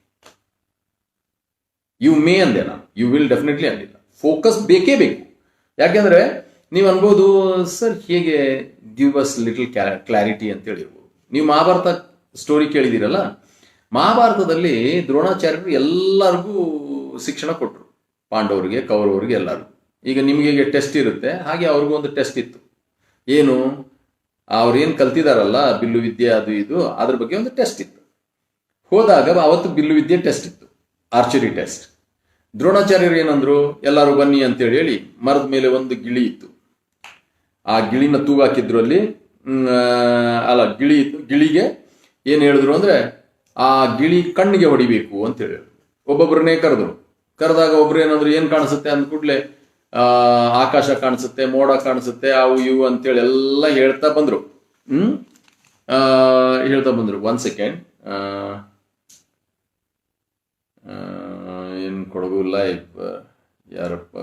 You may ಅಂದೆ ನಾನು, you will definitely ಅಂದಿಲ್ಲ. Focus ಬೇಕೇ ಬೇಕು. ಯಾಕೆಂದ್ರೆ ನೀವು ಅನ್ಬೋದು, ಸರ್ ಹೇಗೆ, ಗಿವ್ ಅಸ್ ಲಿಟಲ್ ಕ್ಲಾರಿಟಿ ಅಂತ ಹೇಳಿರ್ಬೋದು. ನೀವು ಮಹಾಭಾರತ ಸ್ಟೋರಿ ಕೇಳಿದಿರಲ್ಲ, ಮಹಾಭಾರತದಲ್ಲಿ ದ್ರೋಣಾಚಾರ್ಯರು ಎಲ್ಲರಿಗೂ ಶಿಕ್ಷಣ ಕೊಟ್ಟರು, ಪಾಂಡವರಿಗೆ, ಕೌರವರಿಗೆ, ಎಲ್ಲರಿಗೂ. ಈಗ ನಿಮಗೆ ಟೆಸ್ಟ್ ಇರುತ್ತೆ, ಹಾಗೆ ಅವ್ರಿಗೂ ಒಂದು ಟೆಸ್ಟ್ ಇತ್ತು. ಏನು, ಅವ್ರೇನು ಕಲ್ತಿದಾರಲ್ಲ ಬಿಲ್ಲು ವಿದ್ಯೆ ಅದು ಇದು, ಅದ್ರ ಬಗ್ಗೆ ಒಂದು ಟೆಸ್ಟ್ ಇತ್ತು. ಹೋದಾಗ ಅವತ್ತು ಬಿಲ್ಲು ವಿದ್ಯೆ ಟೆಸ್ಟ್ ಇತ್ತು, ಆರ್ಚರಿ ಟೆಸ್ಟ್. ದ್ರೋಣಾಚಾರ್ಯರು ಏನಂದ್ರು, ಎಲ್ಲರೂ ಬನ್ನಿ ಅಂತೇಳಿ ಹೇಳಿ ಮರದ ಮೇಲೆ ಒಂದು ಗಿಳಿ ಇತ್ತು. ಆ ಗಿಳಿನ ತೂಗಾಕಿದ್ರು ಅಲ್ಲಿ. ಅಲ್ಲ, ಗಿಳಿ ಇತ್ತು. ಗಿಳಿಗೆ ಏನು ಹೇಳಿದ್ರು ಅಂದ್ರೆ, ಆ ಗಿಳಿ ಕಣ್ಣಿಗೆ ಹೊಡಿಬೇಕು ಅಂತ ಹೇಳಿದ್ರು. ಒಬ್ಬೊಬ್ಬರನ್ನೇ ಕರೆದಾಗ ಒಬ್ರು ಏನಂದ್ರು, ಏನ್ ಕಾಣಿಸುತ್ತೆ ಅಂದ ಕೂಡ್ಲೆ ಆಕಾಶ ಕಾಣಿಸುತ್ತೆ, ಮೋಡ ಕಾಣಿಸುತ್ತೆ, ಅವು ಇವು ಅಂತೇಳಿ ಎಲ್ಲ ಹೇಳ್ತಾ ಬಂದ್ರು. ಒನ್ ಸೆಕೆಂಡ್, ಏನು ಕೊಡಗು ಲೈವ್ ಯಾರಪ್ಪ,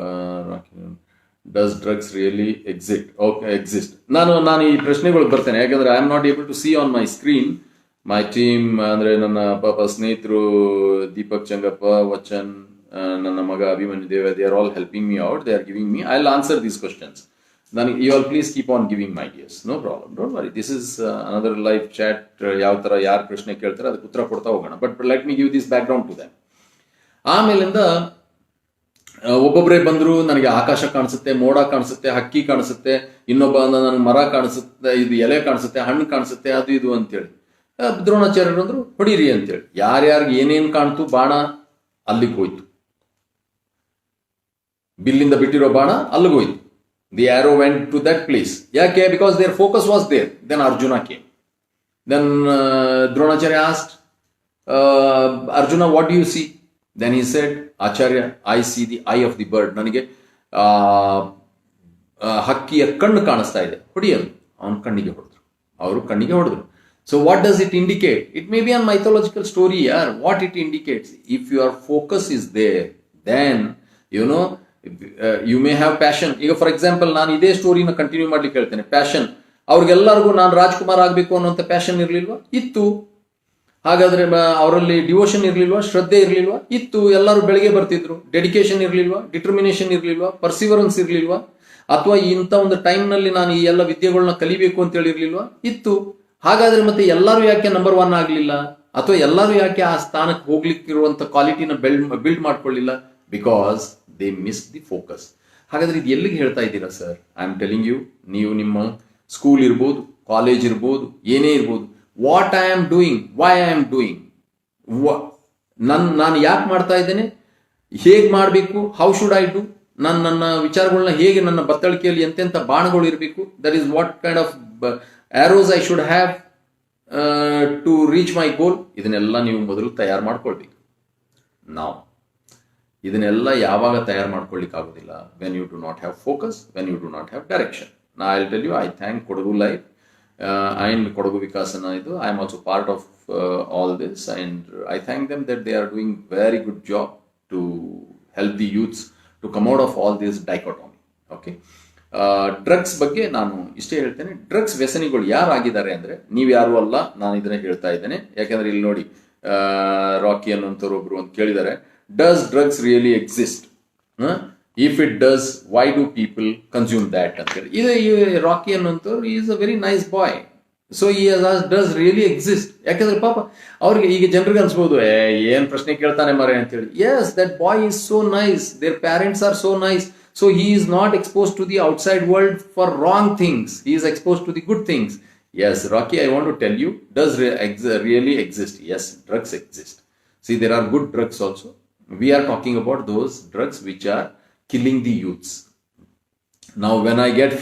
ಡಸ್ ಡ್ರಗ್ಸ್ ರಿಯಲಿ ಎಕ್ಸಿಸ್ಟ್? ನಾನು ಈ ಪ್ರಶ್ನೆಗಳಿಗೆ ಬರ್ತೇನೆ, ಯಾಕಂದ್ರೆ I am not able to see on my screen my team. ಅಂದ್ರೆ ನನ್ನ ಪಾಪ ಸ್ನೇಹಿತರು ದೀಪಕ್ ಚಂಗಪ್ಪ, ವಚನ್, ನನ್ನ ಮಗ Abhimanyu Deva, they are all helping me out, they are giving me, I will answer these questions. ನನಗೆ you all please keep on giving my dears, no problem, don't worry, this is another live chat. ಯಾವ ತರ ಯಾರು ಪ್ರಶ್ನೆ ಕೇಳ್ತಾರೆ ಅದಕ್ಕೆ ಉತ್ತರ ಕೊಡ್ತಾ ಹೋಗೋಣ. But let me give this background to them. ಆಮೇಲಿಂದ ಒಬ್ಬೊಬ್ಬರೇ ಬಂದ್ರು, ನನಗೆ ಆಕಾಶ ಕಾಣಿಸುತ್ತೆ, ಮೋಡ ಕಾಣಿಸುತ್ತೆ, ಹಕ್ಕಿ ಕಾಣಿಸುತ್ತೆ, ಇನ್ನೊಬ್ಬ ನನಗೆ ಮರ ಕಾಣಿಸುತ್ತೆ, ಇದು ಎಲೆ ಕಾಣಿಸುತ್ತೆ, ಹಣ್ಣು ಕಾಣಿಸುತ್ತೆ, ಅದು ಇದು ಅಂತೇಳಿ. ದ್ರೋಣಾಚಾರ್ಯರು ಅಂದ್ರು ಹೊಡೀರಿ ಅಂತೇಳಿ. ಯಾರ್ಯಾರಿಗೆ ಏನೇನ್ ಕಾಣ್ತು ಬಾಣ ಅಲ್ಲಿಗೆ ಹೋಯ್ತು, ಬಿಲ್ಲಿಂದ ಬಿಟ್ಟಿರೋ ಬಾಣ ಅಲ್ಲಿಗೆ ಹೋಯ್ತು. The arrow went to that place. ಯಾಕೆ? Because there focus was there. Then Arjuna came. Then Dronacharya asked Arjuna, what do you see? Then he said, Acharya, I see the eye of the bird. ನನಗೆ ಹಕ್ಕಿಯ ಕಣ್ಣು ಕಾಣಿಸ್ತಾ ಇದೆ, ಹೊಡಿಯಲು. ಅವನ ಕಣ್ಣಿಗೆ ಹೊಡೆದ್ರು, ಅವರು ಕಣ್ಣಿಗೆ ಹೊಡೆದ್ರು. So what does it indicate? It may be a mythological story, yaar. What it indicates, if your focus is there, then you may have passion. ಈಗ ಫಾರ್ ಎಕ್ಸಾಂಪಲ್ ನಾನು ಇದೇ ಸ್ಟೋರಿನ ಕಂಟಿನ್ಯೂ ಮಾಡ್ಲಿಕ್ಕೆ ಹೇಳ್ತೇನೆ. ಪ್ಯಾಷನ್, ಅವ್ರಿಗೆಲ್ಲರಿಗೂ ನಾನು ರಾಜ್ಕುಮಾರ್ ಆಗ್ಬೇಕು ಅನ್ನೋಂಥ ಪ್ಯಾಷನ್ ಇರ್ಲಿಲ್ವಾ? ಇತ್ತು. ಹಾಗಾದ್ರೆ ಅವರಲ್ಲಿ ಡಿವೋಷನ್ ಇರ್ಲಿಲ್ವಾ? ಶ್ರದ್ಧೆ ಇರ್ಲಿಲ್ವಾ? ಇತ್ತು. ಎಲ್ಲರೂ ಬೆಳಗ್ಗೆ ಬರ್ತಿದ್ರು. ಡೆಡಿಕೇಶನ್ ಇರ್ಲಿಲ್ವಾ? ಡಿಟರ್ಮಿನೇಷನ್ ಇರ್ಲಿಲ್ವಾ? ಪರ್ಸಿವರೆನ್ಸ್ ಇರ್ಲಿಲ್ವಾ? ಅಥವಾ ಇಂಥ ಒಂದು ಟೈಮ್ ನಲ್ಲಿ ನಾನು ಈ ಎಲ್ಲ ವಿದ್ಯೆಗಳನ್ನ ಕಲಿಬೇಕು ಅಂತ ಹೇಳಿರ್ಲಿಲ್ವಾ? ಇತ್ತು. ಹಾಗಾದ್ರೆ ಮತ್ತೆ ಎಲ್ಲರೂ ಯಾಕೆ ನಂಬರ್ 1 ಆಗ್ಲಿಲ್ಲ? ಅಥವಾ ಎಲ್ಲರೂ ಯಾಕೆ ಆ ಸ್ಥಾನಕ್ಕೆ ಹೋಗ್ಲಿಕ್ಕಿರುವಂತ ಕ್ವಾಲಿಟಿನ ಬಿಲ್ಡ್ ಮಾಡ್ಕೊಳ್ಳಿಲ್ಲ? Because they miss the focus. ಹಾಗಾದ್ರೆ ಇದು ಎಲ್ಲಿಗೆ ಹೇಳ್ತಾ ಇದ್ದೀರಾ sir? I am telling you, ನೀವು ನಿಮ್ಮ ಸ್ಕೂಲ್ ಇರ್ಬೋದು, ಕಾಲೇಜ್ ಇರ್ಬೋದು, ಏನೇ ಇರ್ಬೋದು, what I am doing, why I am doing, ನಾನು ಯಾಕೆ ಮಾಡ್ತಾ ಇದ್ದೇನೆ, ಹೇಗೆ ಮಾಡಬೇಕು, ಹೌ ಶುಡ್ ಐ ಡೂ, ನನ್ನ ವಿಚಾರಗಳನ್ನ ಹೇಗೆ, ನನ್ನ ಬತ್ತಳಿಕೆಯಲ್ಲಿ ಎಂತೆಂಥ ಬಾಣಗಳು ಇರಬೇಕು, that is what kind of arrows I should have to reach my goal. ಇದನ್ನೆಲ್ಲ ನೀವು ಮೊದಲು ತಯಾರು ಮಾಡ್ಕೊಳ್ಬೇಕು. ನಾವು ಇದನ್ನೆಲ್ಲ ಯಾವಾಗ ತಯಾರು ಮಾಡ್ಕೊಳ್ಳಿಕ್ಕೆ ಆಗೋದಿಲ್ಲ? When you do not have focus, when you do not have direction. ನಾ I tell you, I thank Kodagu Life and Kodagu Vikasana. I am also part of all this, and I thank them that they are doing very good job to help the youths to come out of all this dichotomy. Okay, drugs ಬಗ್ಗೆ ನಾನು ಇಷ್ಟೇ ಹೇಳ್ತೇನೆ. Drugs ವ್ಯಸನಿಗಳು ಯಾರಾಗಿದ್ದಾರೆ ಅಂದ್ರೆ ನೀವು ಯಾರು ಅಲ್ಲ, ನಾನು ಇದನ್ನ ಹೇಳ್ತಾ ಇದ್ದೇನೆ. ಯಾಕಂದ್ರೆ ಇಲ್ಲಿ ನೋಡಿ, ರಾಕಿ ಅನ್ನೋಂಥವ್ರು ಒಬ್ರು ಅಂತ ಕೇಳಿದ್ದಾರೆ, does drugs really exist? If it does, why do people consume that ಅಂತ ಹೇಳಿ. ಇದು ರಾಕಿ ಅನ್ನೋಂಥವ್ರು is a very nice boy. So ಈ ಡಸ್ ರಿಯಲಿ ಎಕ್ಸಿಸ್ಟ್? ಯಾಕಂದ್ರೆ ಪಾಪ ಅವ್ರಿಗೆ ಈಗ ಜನರಿಗೆ ಅನ್ಸ್ಬೋದು, ಏನ್ ಪ್ರಶ್ನೆ ಕೇಳ್ತಾನೆ ಮರೆ ಅಂತ ಹೇಳಿ. Yes, that boy is so nice, their parents are so nice. So he is not exposed to the outside world for wrong things. He is exposed to the good things. Yes, Rocky, I want to tell you, does really exist? Yes, drugs exist. See, there are good drugs also. We are talking about those drugs which are killing the youths. Now, when I get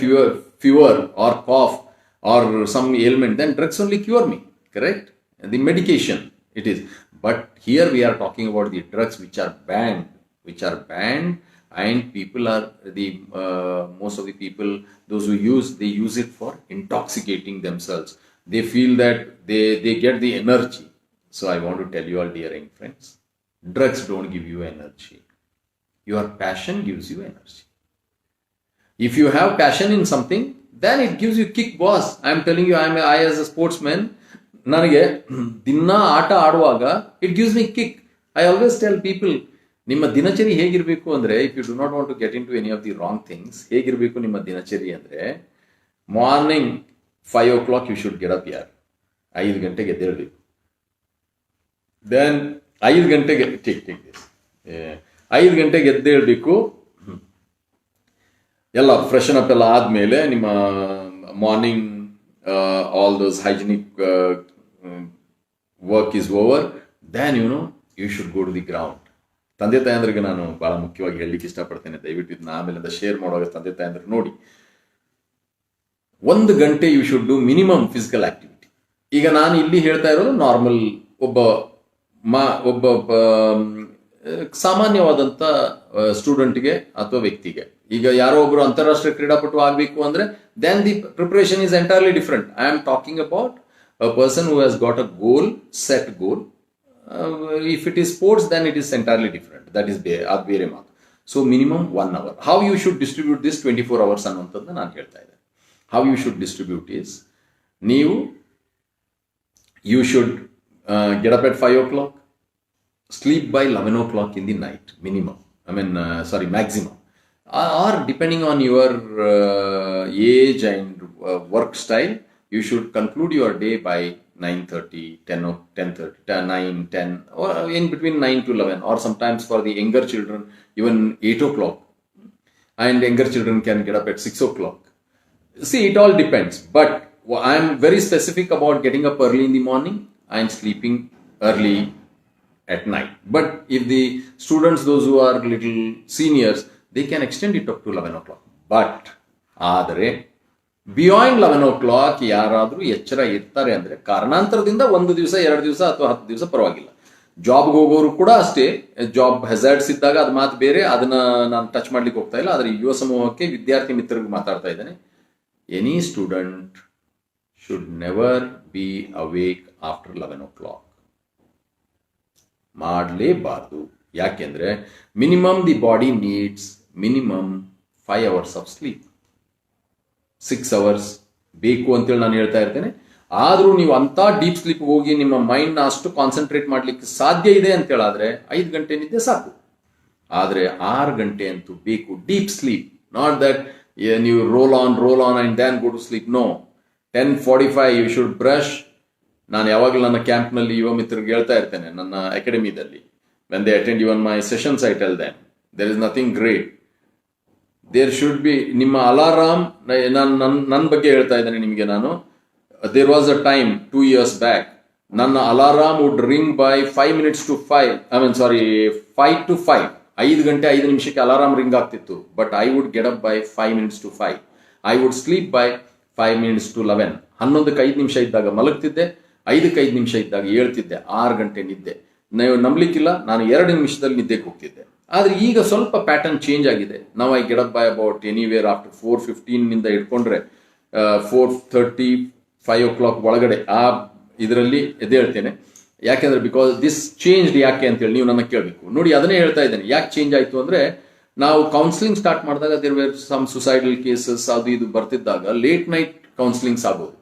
fever or cough or some ailment, then drugs only cure me, correct? The medication, it is. But here we are talking about the drugs which are banned, and people are most of the people, those who they use it for intoxicating themselves. They feel that they get the energy. So I want to tell you all, dear young friends, drugs don't give you energy. Your passion gives you energy. If you have passion in something, then it gives you kick, boss. I am telling you, I as a sportsman, ನನಗೆ ದಿನ ಆಟ ಆಡುವಾಗ it gives me kick. I always tell people, ನಿಮ್ಮ ದಿನಚರಿ ಹೇಗಿರಬೇಕು ಅಂದ್ರೆ, if you do not want to get into any of the wrong things, ಹೇಗಿರಬೇಕು ನಿಮ್ಮ ದಿನಚರಿ ಅಂದ್ರೆ, morning 5 o'clock you should get up. 5 ಗಂಟೆಗೆ ಎದ್ದೇಳಬೇಕು. ದೆನ್ 5 ಗಂಟೆಗೆ ಟೇಕ್ ದಿಸ್ 5 ಗಂಟೆಗೆ ಎದ್ದೇಳಬೇಕು. ಎಲ್ಲ ಫ್ರೆಶನ್ ಅಪ್ ಎಲ್ಲ ಆದ್ಮೇಲೆ ನಿಮ್ಮ morning all those hygienic work is over. Then you should go to the ground. ತಂದೆ ತಾಯಂದ್ರಿಗೆ ನಾನು ಬಹಳ ಮುಖ್ಯವಾಗಿ ಹೇಳಲಿಕ್ಕೆ ಇಷ್ಟಪಡ್ತೇನೆ, ದಯವಿಟ್ಟು ಇದನ್ನ ಆಮೇಲೆ ಶೇರ್ ಮಾಡುವಾಗ ತಂದೆ ತಾಯಂದ್ರೆ ನೋಡಿ, 1 ಗಂಟೆ you should do minimum physical activity. ಈಗ ನಾನು ಇಲ್ಲಿ ಹೇಳ್ತಾ ಇರೋದು ನಾರ್ಮಲ್ ಒಬ್ಬ ಸಾಮಾನ್ಯವಾದಂಥ ಸ್ಟೂಡೆಂಟ್ಗೆ ಅಥವಾ ವ್ಯಕ್ತಿಗೆ. ಈಗ ಯಾರೋ ಒಬ್ರು ಅಂತಾರಾಷ್ಟ್ರೀಯ ಕ್ರೀಡಾಪಟು ಆಗಬೇಕು ಅಂದ್ರೆ then the preparation is entirely different. I am talking about a person who has got a goal, set goal. If it is sports, then it is entirely different. That is ಬೇರೆ ಮಾತು. So minimum 1 hour. How you should distribute this 24 hours ಅನ್ನುವಂಥದ್ದು ನಾನು ಹೇಳ್ತಾ ಇದ್ದೇನೆ. How you should distribute is, ನೀವು you should get up at 5 o'clock, sleep by 11 o'clock in the night, minimum. Maximum. Or depending on your age and work style, you should conclude your day by 9:30, 10:30, 9, 10, or in between 9 to 11, or sometimes for the younger children, even 8 o'clock. And younger children can get up at 6 o'clock. See, it all depends. But I am very specific about getting up early in the morning and sleeping early at night. But if the students, those who are little seniors, they can extend it up to 11 o'clock. But ಆದರೆ beyond 11 o'clock ಯಾರಾದರೂ ಎಚ್ಚರ ಇರ್ತಾರೆ ಅಂದರೆ ಕಾರಣಾಂತರದಿಂದ 1 ದಿವಸ 2 ದಿವಸ ಅಥವಾ 10 ದಿವಸ ಪರವಾಗಿಲ್ಲ. ಜಾಬ್ಗೆ ಹೋಗೋರು ಕೂಡ ಅಷ್ಟೇ, ಜಾಬ್ ಹೆಜಾರ್ಡ್ಸ್ ಇದ್ದಾಗ ಅದು ಮಾತು ಬೇರೆ, ಅದನ್ನ ನಾನು ಟಚ್ ಮಾಡ್ಲಿಕ್ಕೆ ಹೋಗ್ತಾ ಇಲ್ಲ. ಆದರೆ ಯುವ ಸಮೂಹಕ್ಕೆ, ವಿದ್ಯಾರ್ಥಿ ಮಿತ್ರರಿಗೆ ಮಾತಾಡ್ತಾ ಇದ್ದೇನೆ. Any student should never be awake after 11 o'clock. ಮಾಡಲೇಬಾರ್ದು. ಯಾಕೆಂದ್ರೆ minimum the body needs minimum 5 hours of sleep. 6 hours ಬೇಕು ಅಂತೇಳಿ ನಾನು ಹೇಳ್ತಾ ಇರ್ತೇನೆ. ಆದರೂ ನೀವು ಅಂತ ಡೀಪ್ ಸ್ಲೀಪ್ ಹೋಗಿ ನಿಮ್ಮ ಮೈಂಡ್ನ ಅಷ್ಟು ಕಾನ್ಸಂಟ್ರೇಟ್ ಮಾಡ್ಲಿಕ್ಕೆ ಸಾಧ್ಯ ಇದೆ ಅಂತ ಹೇಳಿದ್ರೆ 5 ಗಂಟೆ ನಿದ್ದೆ ಸಾಕು. ಆದರೆ 6 ಗಂಟೆ ಅಂತೂ ಬೇಕು ಡೀಪ್ ಸ್ಲೀಪ್. ನಾಟ್ ದಟ್ ನೀವು roll on and then go to sleep. No, 10:45 you should brush. ನಾನು ಯಾವಾಗಲೂ ನನ್ನ ಕ್ಯಾಂಪ್ನಲ್ಲಿ ಯುವ ಮಿತ್ರರಿಗೆ ಹೇಳ್ತಾ ಇರ್ತೇನೆ, ನನ್ನ ಅಕಾಡೆಮಿದಲ್ಲಿ, when they attend even my sessions I tell them there is nothing great. There should be ನಿಮ್ಮ ಅಲಾರಾಮ್. ನನ್ನ ಬಗ್ಗೆ ಹೇಳ್ತಾ ಇದ್ದೇನೆ ನಿಮಗೆ ನಾನು. There was a time 2 years back, ನನ್ನ alarm would ring by 5 minutes to 5, 5 to 5, 5 ಗಂಟೆ 5 ನಿಮಿಷಕ್ಕೆ ಅಲಾರಾಮ್ ರಿಂಗ್ ಆಗ್ತಿತ್ತು. But I would get up by 5 minutes to 5. I would sleep by 5 minutes to 11. 11ಕ್ಕೆ 5 ನಿಮಿಷ ಇದ್ದಾಗ ಮಲಗ್ತಿದ್ದೆ, 5ಕ್ಕೆ 5 ನಿಮಿಷ ಇದ್ದಾಗ ಹೇಳ್ತಿದ್ದೆ. 6 ಗಂಟೆ ನಿದ್ದೆ. ನೀವು ನಂಬಲಿಕ್ಕಿಲ್ಲ, ನಾನು 2 ನಿಮಿಷದಲ್ಲಿ ನಿದ್ದೆಗೆ ಹೋಗ್ತಿದ್ದೆ. ಆದರೆ ಈಗ ಸ್ವಲ್ಪ ಪ್ಯಾಟರ್ನ್ ಚೇಂಜ್ ಆಗಿದೆ. ನಾವು I get up by about anywhere after 4:15 ನಿಂದ ಇಟ್ಕೊಂಡ್ರೆ 4:30, 5 o'clock ಒಳಗಡೆ ಆ ಇದರಲ್ಲಿ ಎದ್ದೇಳ್ತೇನೆ. ಯಾಕೆಂದ್ರೆ ಬಿಕಾಸ್ ದಿಸ್ ಚೇಂಜ್ ಯಾಕೆ ಅಂತೇಳಿ ನೀವು ನನ್ನ ಕೇಳಬೇಕು. ನೋಡಿ, ಅದನ್ನೇ ಹೇಳ್ತಾ ಇದ್ದೇನೆ. ಯಾಕೆ ಚೇಂಜ್ ಆಯಿತು ಅಂದರೆ, ನಾವು ಕೌನ್ಸಿಲಿಂಗ್ ಸ್ಟಾರ್ಟ್ ಮಾಡಿದಾಗ there were some suicidal cases, ಅದು ಇದು ಬರ್ತಿದ್ದಾಗ ಲೇಟ್ ನೈಟ್ ಕೌನ್ಸಿಲಿಂಗ್ಸ್ ಆಗೋದು.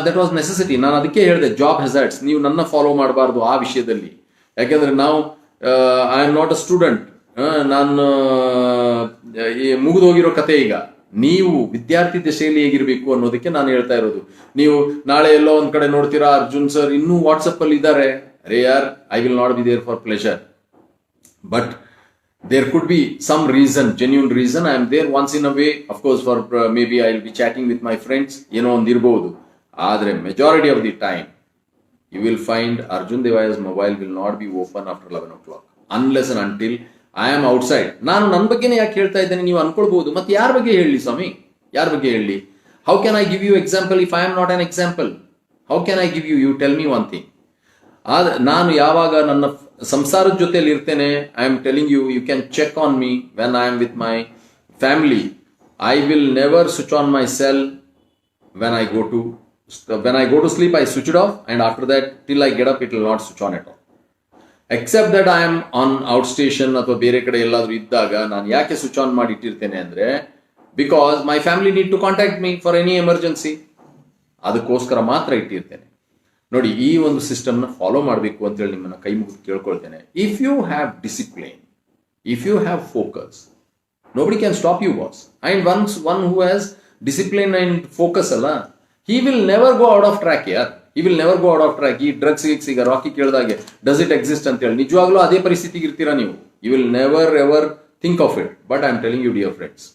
That was necessity. ನಾನು ಅದಕ್ಕೆ ಹೇಳಿದೆ, ಜಾಬ್ ಹೆಜಾರ್ಡ್ಸ್ ನೀವು ನನ್ನ ಫಾಲೋ ಮಾಡಬಾರ್ದು ಆ ವಿಷಯದಲ್ಲಿ. ಯಾಕೆಂದ್ರೆ ನಾವು I am not a student. ನಾನು ಮುಗಿದೋಗಿರೋ ಕತೆ. ಈಗ ನೀವು ವಿದ್ಯಾರ್ಥಿ ದಶೆಯಲ್ಲಿ ಹೇಗಿರಬೇಕು ಅನ್ನೋದಕ್ಕೆ ನಾನು ಹೇಳ್ತಾ ಇರೋದು. ನೀವು ನಾಳೆ ಎಲ್ಲೋ ಒಂದ್ ಕಡೆ ನೋಡ್ತೀರಾ, ಅರ್ಜುನ್ ಸರ್ ಇನ್ನೂ ವಾಟ್ಸಪ್ ಅಲ್ಲಿ ಇದ್ದಾರೆ. ಅರೇ ಯಾರ್, I will not be there for pleasure. But there could be some reason, genuine reason. I am there once in a way, of course, for maybe I will be chatting with my friends, ಒಂದಿರಬಹುದು. ಆದರೆ majority of the time you will find Arjun Devaya's mobile will not be open after 11 o'clock unless and until I am outside. ನಾನು ನನ್ನ ಬಗ್ಗೆನೇ ಯಾಕೆ ಹೇಳ್ತಾ ಇದ್ದೇನೆ ನೀವು ಅನ್ಕೊಳ್ಬಹುದು. ಮತ್ತೆ ಯಾರ ಬಗ್ಗೆ ಹೇಳಲಿ ಸ್ವಾಮಿ, ಯಾರ ಬಗ್ಗೆ ಹೇಳಲಿ? How can I give you example if I am not an example? How can I give you? You tell me one thing. ನಾನು ಯಾವಾಗ ನನ್ನ ಸಂಸಾರದ ಜೊತೆಲಿ ಇರ್ತೇನೆ, I am telling you, you can check on me when I am with my family. I will never switch on my cell. When I go to sleep I switch it off, and after that till I get up it will not switch on it off. Except that I am on out station ಅಥವಾ ಬೇರೆ ಕಡೆ ಎಲ್ಲಾದ್ರೂ ಇದ್ದಾಗ ನಾನು ಯಾಕೆ switch on ಮಾಡಿ ಇಟ್ಟಿರ್ತೇನೆ ಅಂದ್ರೆ, because my family need to contact me for any emergency. ಅದಕ್ಕೋಸ್ಕರ ಮಾತ್ರ ಇಟ್ಟಿರ್ತೇನೆ. ನೋಡಿ, ಈ ಒಂದು ಸಿಸ್ಟಮ್ನ ಫಾಲೋ ಮಾಡಬೇಕು ಅಂತೇಳಿ ನಿಮ್ಮನ್ನ ಕೈ ಮುಗಿದು ಕೇಳ್ಕೊಳ್ತೇನೆ. If you have discipline, if you have focus, nobody can stop you, boss. And once one who has discipline and focus ಅಲ್ಲ, he will never go out of track. ಯಾರ್, he will never go out of track. ಈ drugs ಈಗ Rocky ಕೇಳಿದಾಗೆ does it exist ಅಂತ ಹೇಳಿ ನಿಜವಾಗ್ಲೂ ಅದೇ ಪರಿಸ್ಥಿತಿಗೆ ಇರ್ತೀರಾ ನೀವು. You will never ever think of it. But I am telling you dear friends,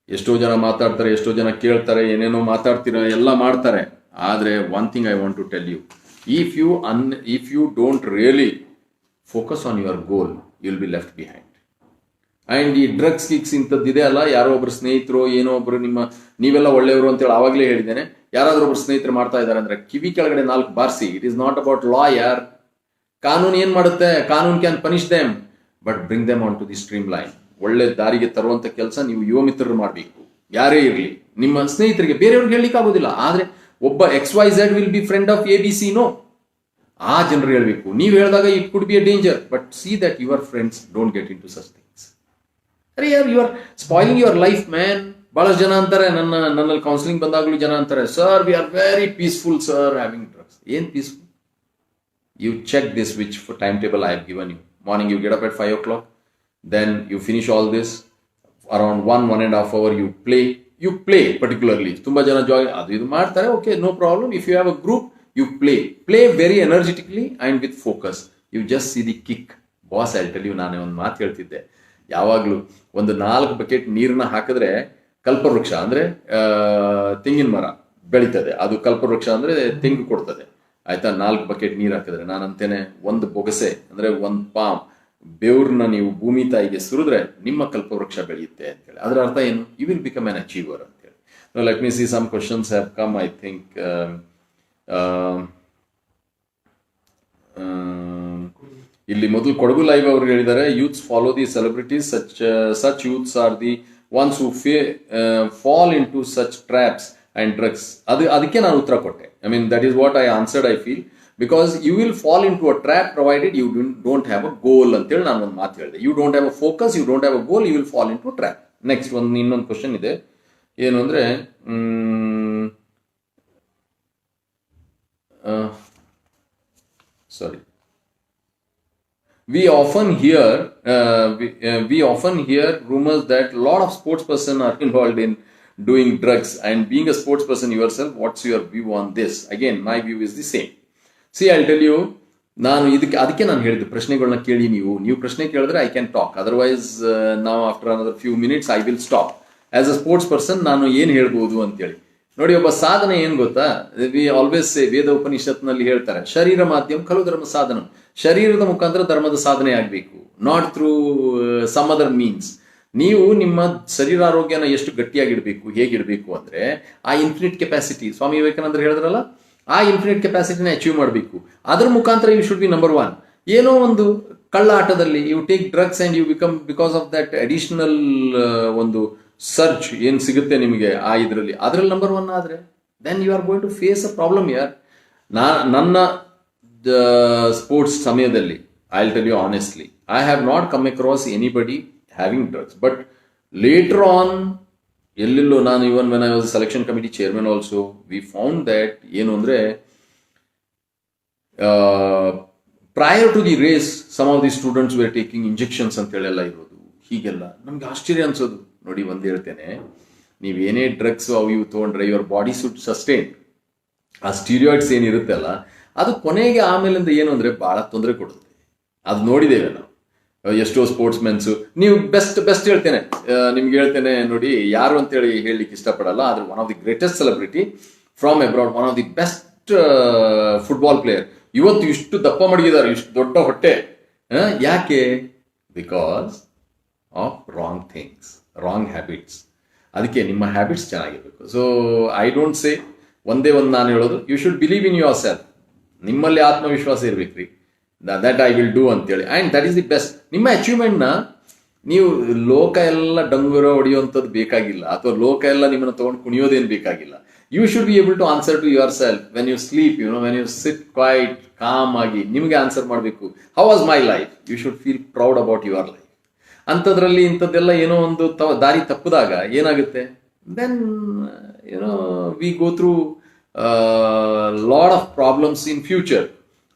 ಎಷ್ಟೋ ಜನ ಮಾತಾಡ್ತಾರೆ, ಎಷ್ಟೋ ಜನ ಕೇಳ್ತಾರೆ, ಏನೇನೋ ಮಾತಾಡ್ತೀರ, ಎಲ್ಲ ಮಾಡ್ತಾರೆ. ಆದರೆ one thing I want to tell you, if you don't really focus on your goal, you will be left behind. And ಈ ಡ್ರಗ್ಸ್ ಕಿಕ್ಸ್ ಇಂಥದ್ದಿದೆ ಅಲ್ಲ, ಯಾರೋ ಒಬ್ರು ಸ್ನೇಹಿತರು, ಏನೋ ಒಬ್ರು ನೀವೆಲ್ಲ ಒಳ್ಳೆಯವರು ಅಂತೇಳಿ ಆವಾಗಲೇ ಹೇಳಿದ್ದೇನೆ. ಯಾರಾದ್ರೂ ಒಬ್ರು ಸ್ನೇಹಿತರು ಮಾಡ್ತಾ ಇದ್ದಾರೆ ಅಂದ್ರೆ ಕಿವಿ ಕೆಳಗಡೆ 4 ಬಾರಿಸಿ. It is not about law ಯಾರ್. ಕಾನೂನು ಏನ್ ಮಾಡುತ್ತೆ? ಕಾನೂನು can punish them, but bring them on to the streamline. ಒಳ್ಳೆ ದಾರಿಗೆ ತರುವಂತ ಕೆಲಸ ನೀವು ಯುವ ಮಿತ್ರರು ಮಾಡಬೇಕು. ಯಾರೇ ಇರಲಿ, ನಿಮ್ಮ ಸ್ನೇಹಿತರಿಗೆ, ಬೇರೆಯವ್ರಿಗೆ ಹೇಳಲಿಕ್ಕೆ ಆಗೋದಿಲ್ಲ. ಆದ್ರೆ ಒಬ್ಬ XYZ will be friend of ABC. No, ಆ ಜನರು ಹೇಳಬೇಕು. ನೀವು ಹೇಳಿದಾಗ it could be a danger, but see that your friends don't get into such things. ಅರೆ ಯಾರ್ you are spoiling your life man. ಬಹಳಷ್ಟು ಜನ ಅಂತಾರೆ, ನನ್ನಲ್ಲಿ ಕೌನ್ಸಿಲಿಂಗ್ ಬಂದಾಗಲೂ ಜನ ಅಂತಾರೆ, sir we are very peaceful sir having drugs. ಏನ್ peaceful? You check this which for timetable I have given you. Morning you get up at 5 o'clock, then you finish all this around 1.5 hour you play particularly. Tumba jana joy adu idu ಮಾಡ್ತಾರೆ, okay, no problem. If you have a group, you play very energetically and with focus. You just see the kick. Boss, I'll tell you, ನಾನೇ ಒಂದು ಮಾತು ಹೇಳ್ತಿದ್ದೆ, ಯಾವಾಗಲೂ ಒಂದು 4 bucket ನೀರನ್ನ ಹಾಕಿದ್ರೆ ಕಲ್ಪವೃಕ್ಷ ಅಂದ್ರೆ ತೆಂಗಿನ ಮರ ಬೆಳೀತದೆ. ಅದು ಕಲ್ಪವೃಕ್ಷ ಅಂದ್ರೆ ತೆಂಗು ಕೊಡ್ತದೆ, ಆಯ್ತಾ? 4 ಬಕೆಟ್ ನೀರು ಹಾಕಿದ್ರೆ, ನಾನು ಅಂತೇನೆ ಒಂದು ಬೊಗಸೆ ಅಂದ್ರೆ ಒಂದು ಪಾಮ್ ಬೆವ್ರನ್ನ ನೀವು ಭೂಮಿ ತಾಯಿಗೆ ಸುರಿದ್ರೆ ನಿಮ್ಮ ಕಲ್ಪವೃಕ್ಷ ಬೆಳೆಯುತ್ತೆ ಅಂತೇಳಿ. ಅದರ ಅರ್ಥ ಏನು? You will become an achiever ಅಂತೇಳಿ. Let me see some questions have come. I think ಇಲ್ಲಿ ಮೊದಲು ಕೊಡಗು ಲೈವ್ ಅವರು ಹೇಳಿದ್ದಾರೆ, youths follow the celebrities, such youths are the ones who fall into such traps and drugs. ಅದಕ್ಕೆ ನಾನು ಉತ್ತರ ಕೊಟ್ಟೆ. I mean, that is what I answered, I feel, because you will fall into a trap provided you don't have a goal ಅಂತೇಳಿ ನಾನು ಒಂದು ಮಾತು ಹೇಳಿದೆ. You don't have a focus, you don't have a goal, you will fall into a trap. Next ಇನ್ನೊಂದು question ಇದೆ, ಏನು ಅಂದ್ರೆ ಸಾರಿ, we often hear rumors that a lot of sports person are involved in doing drugs, and being a sports person yourself, what's your view on this? Again, my view is the same. See, I'll tell you, ನಾನು ಅದಕ್ಕೆ ನಾನು ಹೇಳಿದ್ದು, ಪ್ರಶ್ನೆಗಳನ್ನ ಕೇಳಿ, ನೀವು ಪ್ರಶ್ನೆ ಕೇಳಿದ್ರೆ I can talk, otherwise ನಾವು after another few minutes I will stop. As a sports person ನಾನು ಏನು ಹೇಳ್ಬೋದು ಅಂತೇಳಿ ನೋಡಿ. ಒಬ್ಬ ಸಾಧನೆ ಏನ್ ಗೊತ್ತಾ? ವಿ ಆಲ್ವೇಸ್ ಸೇ, ವೇದ ಉಪನಿಷತ್ನಲ್ಲಿ ಹೇಳ್ತಾರೆ, ಶರೀರ ಮಾಧ್ಯಮ ಖಲು ಧರ್ಮ ಸಾಧನ. ಶರೀರದ ಮುಖಾಂತರ ಧರ್ಮದ ಸಾಧನೆ ಆಗಬೇಕು, not through some other means. ನೀವು ನಿಮ್ಮ ಶರೀರಾರೋಗ್ಯನ ಎಷ್ಟು ಗಟ್ಟಿಯಾಗಿಡಬೇಕು, ಹೇಗಿಡಬೇಕು ಅಂದ್ರೆ ಆ ಇನ್ಫಿನಿಟ್ ಕೆಪಾಸಿಟಿ, ಸ್ವಾಮಿ ವಿವೇಕಾನಂದರು ಹೇಳಿದ್ರಲ್ಲ, ಆ ಇನ್ಫಿನಿಟ್ ಕೆಪಾಸಿಟಿನ ಅಚೀವ್ ಮಾಡಬೇಕು. ಅದ್ರ ಮುಖಾಂತರ ಯು ಶುಡ್ ಬಿ ನಂಬರ್ 1. ಏನೋ ಒಂದು ಕಳ್ಳ ಆಟದಲ್ಲಿ you take drugs and you become, because of that additional ಒಂದು ಸರ್ಚ್ ಏನ್ ಸಿಗುತ್ತೆ ನಿಮಗೆ ಆ ಇದರಲ್ಲಿ, ಅದ್ರಲ್ಲಿ ನಂಬರ್ 1 ಆದ್ರೆ then you are going to face a problem ಯಾರ್. ನನ್ನ ಸ್ಪೋರ್ಟ್ಸ್ ಸಮಯದಲ್ಲಿ I will tell you honestly, I have not come across anybody having drugs, but later on ಎಲ್ಲೆಲ್ಲೋ ನಾನು, even when I was a selection committee chairman also, we found that ಏನು ಅಂದ್ರೆ prior to the race some of the students were taking injections ಅಂತ ಹೇಳೆಲ್ಲ ಇರೋದು. ಹೀಗೆಲ್ಲ ನಮ್ಗೆ ಆಶ್ಚರ್ಯ ಅನ್ಸೋದು. ನೋಡಿ, ಒಂದು ಹೇಳ್ತೇನೆ, ನೀವೇನೇ ಡ್ರಗ್ಸ್ ಅವು ಇವು ತೊಗೊಂಡ್ರೆ ಯುವರ್ ಬಾಡಿ ಶುಡ್ ಸಸ್ಟೈನ್. ಆ ಸ್ಟೀರಿಯಾಯ್ಡ್ಸ್ ಏನಿರುತ್ತೆ ಅಲ್ಲ, ಅದು ಕೊನೆಗೆ ಆಮೇಲಿಂದ ಏನು ಅಂದ್ರೆ ಬಹಳ ತೊಂದರೆ ಕೊಡುತ್ತೆ. ಅದು ನೋಡಿದ್ದೇವೆ ನಾವು ಎಷ್ಟೋ ಸ್ಪೋರ್ಟ್ಸ್ ಮೆನ್ಸು. ನೀವು ಬೆಸ್ಟ್ ಹೇಳ್ತೇನೆ, ನಿಮ್ಗೆ ಹೇಳ್ತೇನೆ ನೋಡಿ, ಯಾರು ಅಂತೇಳಿ ಹೇಳಲಿಕ್ಕೆ ಇಷ್ಟಪಡಲ್ಲ, ಆದ್ರೆ one of the greatest celebrity from abroad, one of the best football player, ಇವತ್ತು ಇಷ್ಟು ದಪ್ಪ ಮಡಗಿದ್ದಾರೆ, ಇಷ್ಟು ದೊಡ್ಡ ಹೊಟ್ಟೆ. ಯಾಕೆ? Because of wrong things, wrong habits. ಅದಕ್ಕೆ ನಿಮ್ಮ ಹ್ಯಾಬಿಟ್ಸ್ ಚೆನ್ನಾಗಿರ್ಬೇಕು. ಸೊ ಐ ಡೋಂಟ್ ಸೇ, ಒಂದೇ ಒಂದು ನಾನು ಹೇಳೋದು, you should believe in yourself. ನಿಮ್ಮಲ್ಲಿ ಆತ್ಮವಿಶ್ವಾಸ ಇರ್ಬೇಕ್ರಿ, ದಟ್ ಐ ವಿಲ್ ಡೂ ಅಂತೇಳಿ. And that is the best. ನಿಮ್ಮ ಅಚೀವ್ಮೆಂಟ್ನ ನೀವು ಲೋಕ ಎಲ್ಲ ಡಂಗುರ ಹೊಡೆಯುವಂಥದ್ದು ಬೇಕಾಗಿಲ್ಲ, ಅಥವಾ ಲೋಕ ಎಲ್ಲ ನಿಮ್ಮನ್ನು ತೊಗೊಂಡು ಕುಣಿಯೋದೇನು ಬೇಕಾಗಿಲ್ಲ. You should be able to answer to yourself when you sleep, when you sit quiet calm ಆಗಿ ನಿಮಗೆ ಆನ್ಸರ್ ಮಾಡಬೇಕು. How was my life? You should feel proud about your life. ಅಂಥದ್ರಲ್ಲಿ ಇಂಥದ್ದೆಲ್ಲ ಏನೋ ಒಂದು ದಾರಿ ತಪ್ಪಿದಾಗ ಏನಾಗುತ್ತೆ, then we go through lot of problems in future.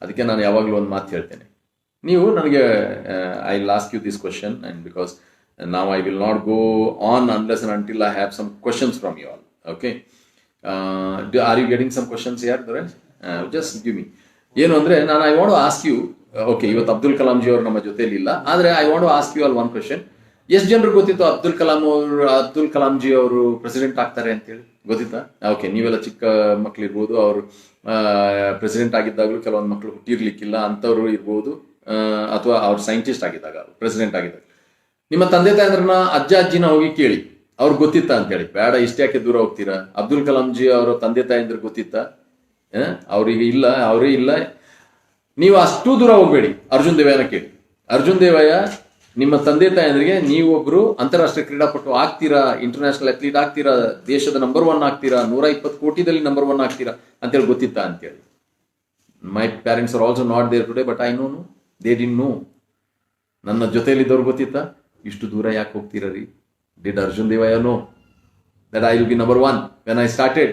ಅದಕ್ಕೆ ನಾನು ಯಾವಾಗಲೂ ಒಂದು ಮಾತು ಹೇಳ್ತೇನೆ, ನೀವು ನನಗೆ I will ask you this question, and because ನಾವು I will not go on unless and until I have some questions from you all. Okay, are you getting some questions ಯಾರ್ ದೊರೆ? Just give me. ಏನು ಅಂದರೆ ನಾನು I want to ask you, okay, ಇವತ್ತು ಅಬ್ದುಲ್ ಕಲಾಂ ಜಿ ಅವರು ನಮ್ಮ ಜೊತೆಲಿ ಇಲ್ಲ, ಆದರೆ I want to ask you all one question. ಎಷ್ಟು ಜನರಿಗೆ ಗೊತ್ತಿತ್ತು ಅಬ್ದುಲ್ ಕಲಾಂ ಜಿ ಅವರು ಪ್ರೆಸಿಡೆಂಟ್ ಆಗ್ತಾರೆ ಅಂತೇಳಿ? ಗೊತ್ತಿತ್ತಾ? ಓಕೆ, ನೀವೆಲ್ಲ ಚಿಕ್ಕ ಮಕ್ಕಳಿರ್ಬೋದು, ಅವರು ಪ್ರೆಸಿಡೆಂಟ್ ಆಗಿದ್ದಾಗಲೂ ಕೆಲವೊಂದು ಮಕ್ಕಳು ಹುಟ್ಟಿರ್ಲಿಕ್ಕಿಲ್ಲ ಅಂಥವ್ರು ಇರ್ಬೋದು, ಅಥವಾ ಅವ್ರು ಸೈಂಟಿಸ್ಟ್ ಆಗಿದ್ದಾಗ, ಪ್ರೆಸಿಡೆಂಟ್ ಆಗಿದ್ದಾಗ. ನಿಮ್ಮ ತಂದೆ ತಾಯಂದ್ರನ್ನ, ಅಜ್ಜ ಅಜ್ಜಿನ ಹೋಗಿ ಕೇಳಿ, ಅವ್ರಿಗೆ ಗೊತ್ತಿತ್ತಾ ಅಂತೇಳಿ. ಬೇಡ, ಇಷ್ಟೇ ಯಾಕೆ ದೂರ ಹೋಗ್ತೀರಾ? ಅಬ್ದುಲ್ ಕಲಾಂ ಜಿ ಅವರ ತಂದೆ ತಾಯಂದ್ರಿಗೆ ಗೊತ್ತಿತ್ತಾ? ಅವ್ರಿಗೆ ಇಲ್ಲ, ಅವರೇ ಇಲ್ಲ. ನೀವು ಅಷ್ಟು ದೂರ ಹೋಗ್ಬೇಡಿ, ಅರ್ಜುನ್ ದೇವಯ್ಯನ ಕೇಳಿ. ಅರ್ಜುನ್ ದೇವಯ್ಯ ನಿಮ್ಮ ತಂದೆ ತಾಯಂದ್ರಿಗೆ ನೀವೊಬ್ರು ಅಂತಾರಾಷ್ಟ್ರೀಯ ಕ್ರೀಡಾಪಟು ಆಗ್ತೀರಾ, ಇಂಟರ್ನ್ಯಾಷನಲ್ ಅಥ್ಲೀಟ್ ಆಗ್ತೀರಾ, ದೇಶದ ನಂಬರ್ 1 ಆಗ್ತೀರಾ, 120 ಕೋಟಿದಲ್ಲಿ ನಂಬರ್ 1 ಆಗ್ತೀರಾ ಅಂತೇಳಿ ಗೊತ್ತಿತ್ತಾ ಅಂತೇಳಿ. My parents are also not there today, but I know they didn't know. ನನ್ನ ಜೊತೆಯಲ್ಲಿದ್ದವ್ರು ಗೊತ್ತಿತ್ತಾ ಇಷ್ಟು ದೂರ ಯಾಕೆ ಹೋಗ್ತೀರಿ? Did Arjun Devaiah know that I will be number 1 when I started?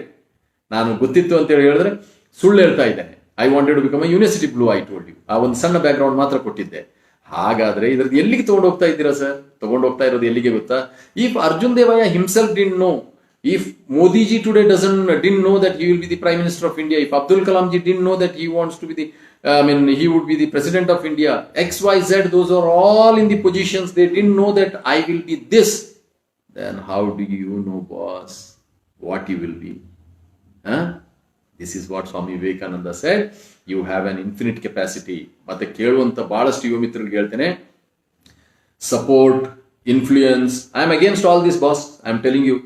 ನಾನು ಗೊತ್ತಿತ್ತು ಅಂತೇಳಿ ಹೇಳಿದ್ರೆ ಸುಳ್ಳು ಹೇಳ್ತಾ ಇದ್ದೇನೆ. I wanted to become a university blue, I told you. ಆ ಒಂದು ಸಣ್ಣ ಬ್ಯಾಕ್ ಗ್ರೌಂಡ್ ಮಾತ್ರ ಕೊಟ್ಟಿದ್ದೆ. ಹಾಗಾದ್ರೆ ಇದ್ರದ್ದು ಎಲ್ಲಿಗೆ ತಗೊಂಡು ಹೋಗ್ತಾ ಇದ್ದೀರಾ ಸರ್? ತಗೊಂಡು ಹೋಗ್ತಾ ಇರೋದು ಎಲ್ಲಿಗೆ ಗೊತ್ತಾ? If Arjun Devaiah himself didn't know, if Modi ji today didn't know that he will be the Prime Minister of India, if Abdul Kalam ji didn't know that he wants to be he would be the President of India, XYZ, those are all in the positions, they didn't know that I will be this, then how do you know, boss, what you will be? This is what Swami Vivekananda said, you have an infinite capacity. ಮತ್ತೆ ಕೇಳುವಂತ ಬಹಳಷ್ಟು ಯುವ ಮಿತ್ರರಿಗೆ ಹೇಳ್ತೇನೆ, support, influence, I am against all this boss, I am telling you.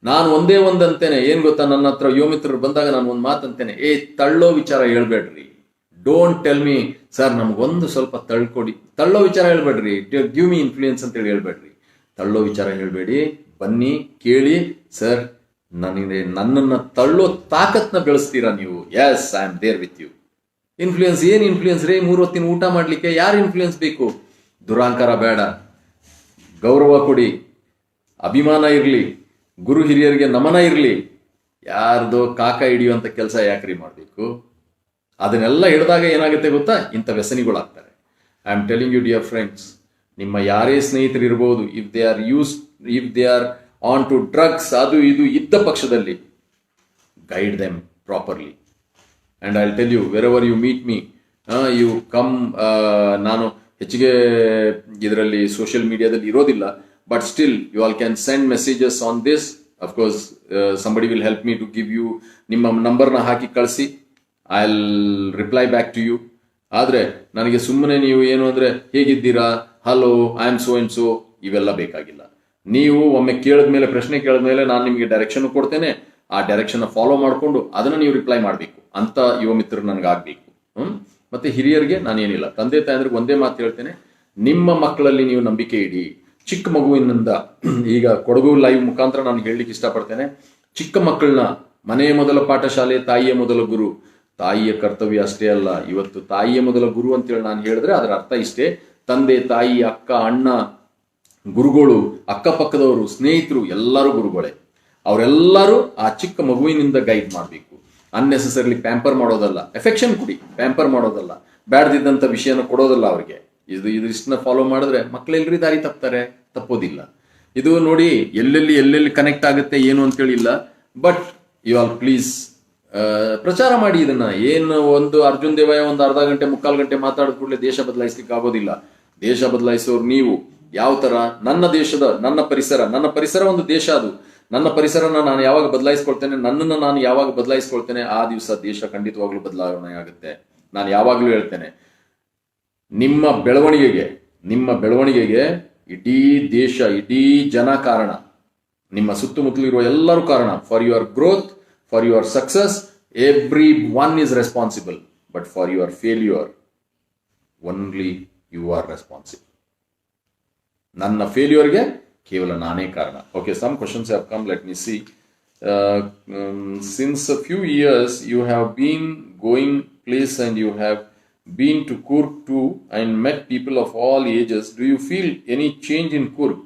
ನಾನು ಒಂದೇ ಅಂತೇನೆ, ಏನ್ ಗೊತ್ತಾ, ನನ್ನ ಹತ್ರ ಯುವ ಮಿತ್ರರು ಬಂದಾಗ ನಾನು ಒಂದು ಮಾತಂತೇನೆ, ತಳ್ಳೋ ವಿಚಾರ ಹೇಳ್ಬೇಡ್ರಿ. ಡೋಂಟ್ ಟೆಲ್ ಮಿ ಸರ್ ನಮಗೊಂದು ಸ್ವಲ್ಪ ತಳ್ಕೊಡಿ, ತಳ್ಳೋ ವಿಚಾರ ಹೇಳ್ಬೇಡ್ರಿ. ಗಿವ್ ಮಿ ಇನ್ಫ್ಲೂಯೆನ್ಸ್ ಅಂತೇಳಿ ಹೇಳ್ಬೇಡ್ರಿ. ತಳ್ಳೋ ವಿಚಾರ ಹೇಳ್ಬೇಡಿ, ಬನ್ನಿ ಕೇಳಿ, ಸರ್ ನನ್ನನ್ನು ತಳ್ಳೋ ತಾಕತ್ನ ಬೆಳೆಸ್ತೀರಾ ನೀವು? Yes, I am there with you. Influence ಏನ್ ಇನ್ಫ್ಲೂಯೆನ್ಸ್ ರೀ? 3 ಹೊತ್ತಿನ ಊಟ ಮಾಡ್ಲಿಕ್ಕೆ ಯಾರು ಇನ್ಫ್ಲೂಯೆನ್ಸ್ ಬೇಕು? ದುರಾಂಕಾರ ಬೇಡ, ಗೌರವ ಕೊಡಿ, ಅಭಿಮಾನ ಇರಲಿ, ಗುರು ಹಿರಿಯರಿಗೆ ನಮನ ಇರಲಿ. ಯಾರ್ದೋ ಕಾಕ ಹಿಡಿಯುವಂತ ಕೆಲಸ ಯಾಕ್ರಿ ಮಾಡಬೇಕು? ಅದನ್ನೆಲ್ಲ ಹಿಡಿದಾಗ ಏನಾಗುತ್ತೆ ಗೊತ್ತಾ? ಇಂಥ ವ್ಯಸನಿಗಳಾಗ್ತಾರೆ. I am telling you dear friends, ನಿಮ್ಮ ಯಾರೇ ಸ್ನೇಹಿತರು ಇರ್ಬೋದು, if they are on to drugs, ಅದು ಇದು ಇದ್ದ ಪಕ್ಷದಲ್ಲಿ guide them properly. And I tell you, wherever you meet me, you come. ನಾನು ಹೆಚ್ಚಿಗೆ ಇದರಲ್ಲಿ ಸೋಷಿಯಲ್ ಮೀಡಿಯಾದಲ್ಲಿ ಇರೋದಿಲ್ಲ, but still you all can send messages on this. Of course, somebody will help me to give you ನಿಮ್ಮ ನಂಬರ್ನ ಹಾಕಿ ಕಳಿಸಿ, I'll reply back to you. ಆದರೆ ನನಗೆ ಸುಮ್ಮನೆ ನೀವು ಏನು ಅಂದರೆ ಹೇಗಿದ್ದೀರಾ, hello, I am so and so, ಇವೆಲ್ಲ ಬೇಕಾಗಿಲ್ಲ. ನೀವು ಒಮ್ಮೆ ಕೇಳಿದ್ಮೇಲೆ, ಪ್ರಶ್ನೆ ಕೇಳಿದ್ಮೇಲೆ ನಾನು ನಿಮಗೆ ಡೈರೆಕ್ಷನ್ ಕೊಡ್ತೇನೆ, ಆ ಡೈರೆಕ್ಷನ್ ಫಾಲೋ ಮಾಡಿಕೊಂಡು ಅದನ್ನು ನೀವು ರಿಪ್ಲೈ ಮಾಡಬೇಕು ಅಂತ ಯುವ ಮಿತ್ರರು ನನಗಾಗಬೇಕು. ಮತ್ತೆ ಹಿರಿಯರಿಗೆ ನಾನೇನಿಲ್ಲ, ತಂದೆ ತಾಯಂದ್ರಿಗೆ ಒಂದೇ ಮಾತು ಹೇಳ್ತೇನೆ, ನಿಮ್ಮ ಮಕ್ಕಳಲ್ಲಿ ನೀವು ನಂಬಿಕೆ ಇಡಿ. ಚಿಕ್ಕ ಮಗುವಿನಿಂದ, ಈಗ ಕೊಡಗು ಲೈವ್ ಮುಖಾಂತರ ನಾನು ಹೇಳಲಿಕ್ಕೆ ಇಷ್ಟಪಡ್ತೇನೆ, ಚಿಕ್ಕ ಮಕ್ಕಳನ್ನ ಮನೆಯ ಮೊದಲ ಪಾಠಶಾಲೆ, ತಾಯಿಯ ಮೊದಲ ಗುರು. ತಾಯಿಯ ಕರ್ತವ್ಯ ಅಷ್ಟೇ ಅಲ್ಲ, ಇವತ್ತು ತಾಯಿಯ ಮೊದಲ ಗುರು ಅಂತೇಳಿ ನಾನು ಹೇಳಿದ್ರೆ ಅದರ ಅರ್ಥ ಇಷ್ಟೇ, ತಂದೆ, ತಾಯಿ, ಅಕ್ಕ, ಅಣ್ಣ, ಗುರುಗಳು, ಅಕ್ಕಪಕ್ಕದವರು, ಸ್ನೇಹಿತರು, ಎಲ್ಲರೂ ಗುರುಗಳೇ. ಅವರೆಲ್ಲರೂ ಆ ಚಿಕ್ಕ ಮಗುವಿನಿಂದ ಗೈಡ್ ಮಾಡಬೇಕು. ಅನ್ನೆಸೆಸರಿಲಿ ಪ್ಯಾಂಪರ್ ಮಾಡೋದಲ್ಲ, ಎಫೆಕ್ಷನ್ ಕೊಡಿ, ಪ್ಯಾಂಪರ್ ಮಾಡೋದಲ್ಲ, ಬ್ಯಾಡ್ದಿದ್ದಂಥ ವಿಷಯನ ಕೊಡೋದಲ್ಲ ಅವ್ರಿಗೆ. ಇದಿಷ್ಟನ್ನ ಫಾಲೋ ಮಾಡಿದ್ರೆ ಮಕ್ಕಳೆಲ್ಲರೂ ದಾರಿ ತಪ್ಪೋದಿಲ್ಲ. ಇದು ನೋಡಿ, ಎಲ್ಲೆಲ್ಲಿ ಕನೆಕ್ಟ್ ಆಗುತ್ತೆ ಏನು ಅಂತೇಳಿ ಇಲ್ಲ, ಬಟ್ ಯು ಆಲ್ ಪ್ಲೀಸ್ ಪ್ರಚಾರ ಮಾಡಿ ಇದನ್ನ. ಏನು ಒಂದು ಅರ್ಜುನ್ ದೇವಯ್ಯ ಒಂದು ಅರ್ಧ ಗಂಟೆ, ಮುಕ್ಕಾಲು ಗಂಟೆ ಮಾತಾಡಿದ ಕೂಡಲೇ ದೇಶ ಬದಲಾಯಿಸ್ಲಿಕ್ಕೆ ಆಗೋದಿಲ್ಲ. ದೇಶ ಬದಲಾಯಿಸೋರು ನೀವು. ಯಾವ ತರ? ನನ್ನ ಪರಿಸರ ಒಂದು ದೇಶ. ಅದು ನನ್ನ ಪರಿಸರನ ನಾನು ಯಾವಾಗ ಬದಲಾಯಿಸ್ಕೊಳ್ತೇನೆ, ನನ್ನನ್ನು ನಾನು ಯಾವಾಗ ಬದಲಾಯಿಸ್ಕೊಳ್ತೇನೆ, ಆ ದಿವಸ ದೇಶ ಖಂಡಿತವಾಗ್ಲೂ ಬದಲಾವಣೆ ಆಗುತ್ತೆ. ನಾನು ಯಾವಾಗ್ಲೂ ಹೇಳ್ತೇನೆ, ನಿಮ್ಮ ಬೆಳವಣಿಗೆಗೆ ಇಡೀ ದೇಶ, ಇಡೀ ಜನ ಕಾರಣ, ನಿಮ್ಮ ಸುತ್ತಮುತ್ತಲು ಇರುವ ಎಲ್ಲರೂ ಕಾರಣ. For your growth, for your success, every one is responsible, but for your failure only you are responsible. ನನ್ನ ಫೇಲ್ಯೂರ್ಗೆ ಕೇವಲ ನಾನೇ ಕಾರಣ. Okay, some questions have come, let me see. Since a few years you have been going place and you have been to Coorg too and met people of all ages, do you feel any change in Coorg?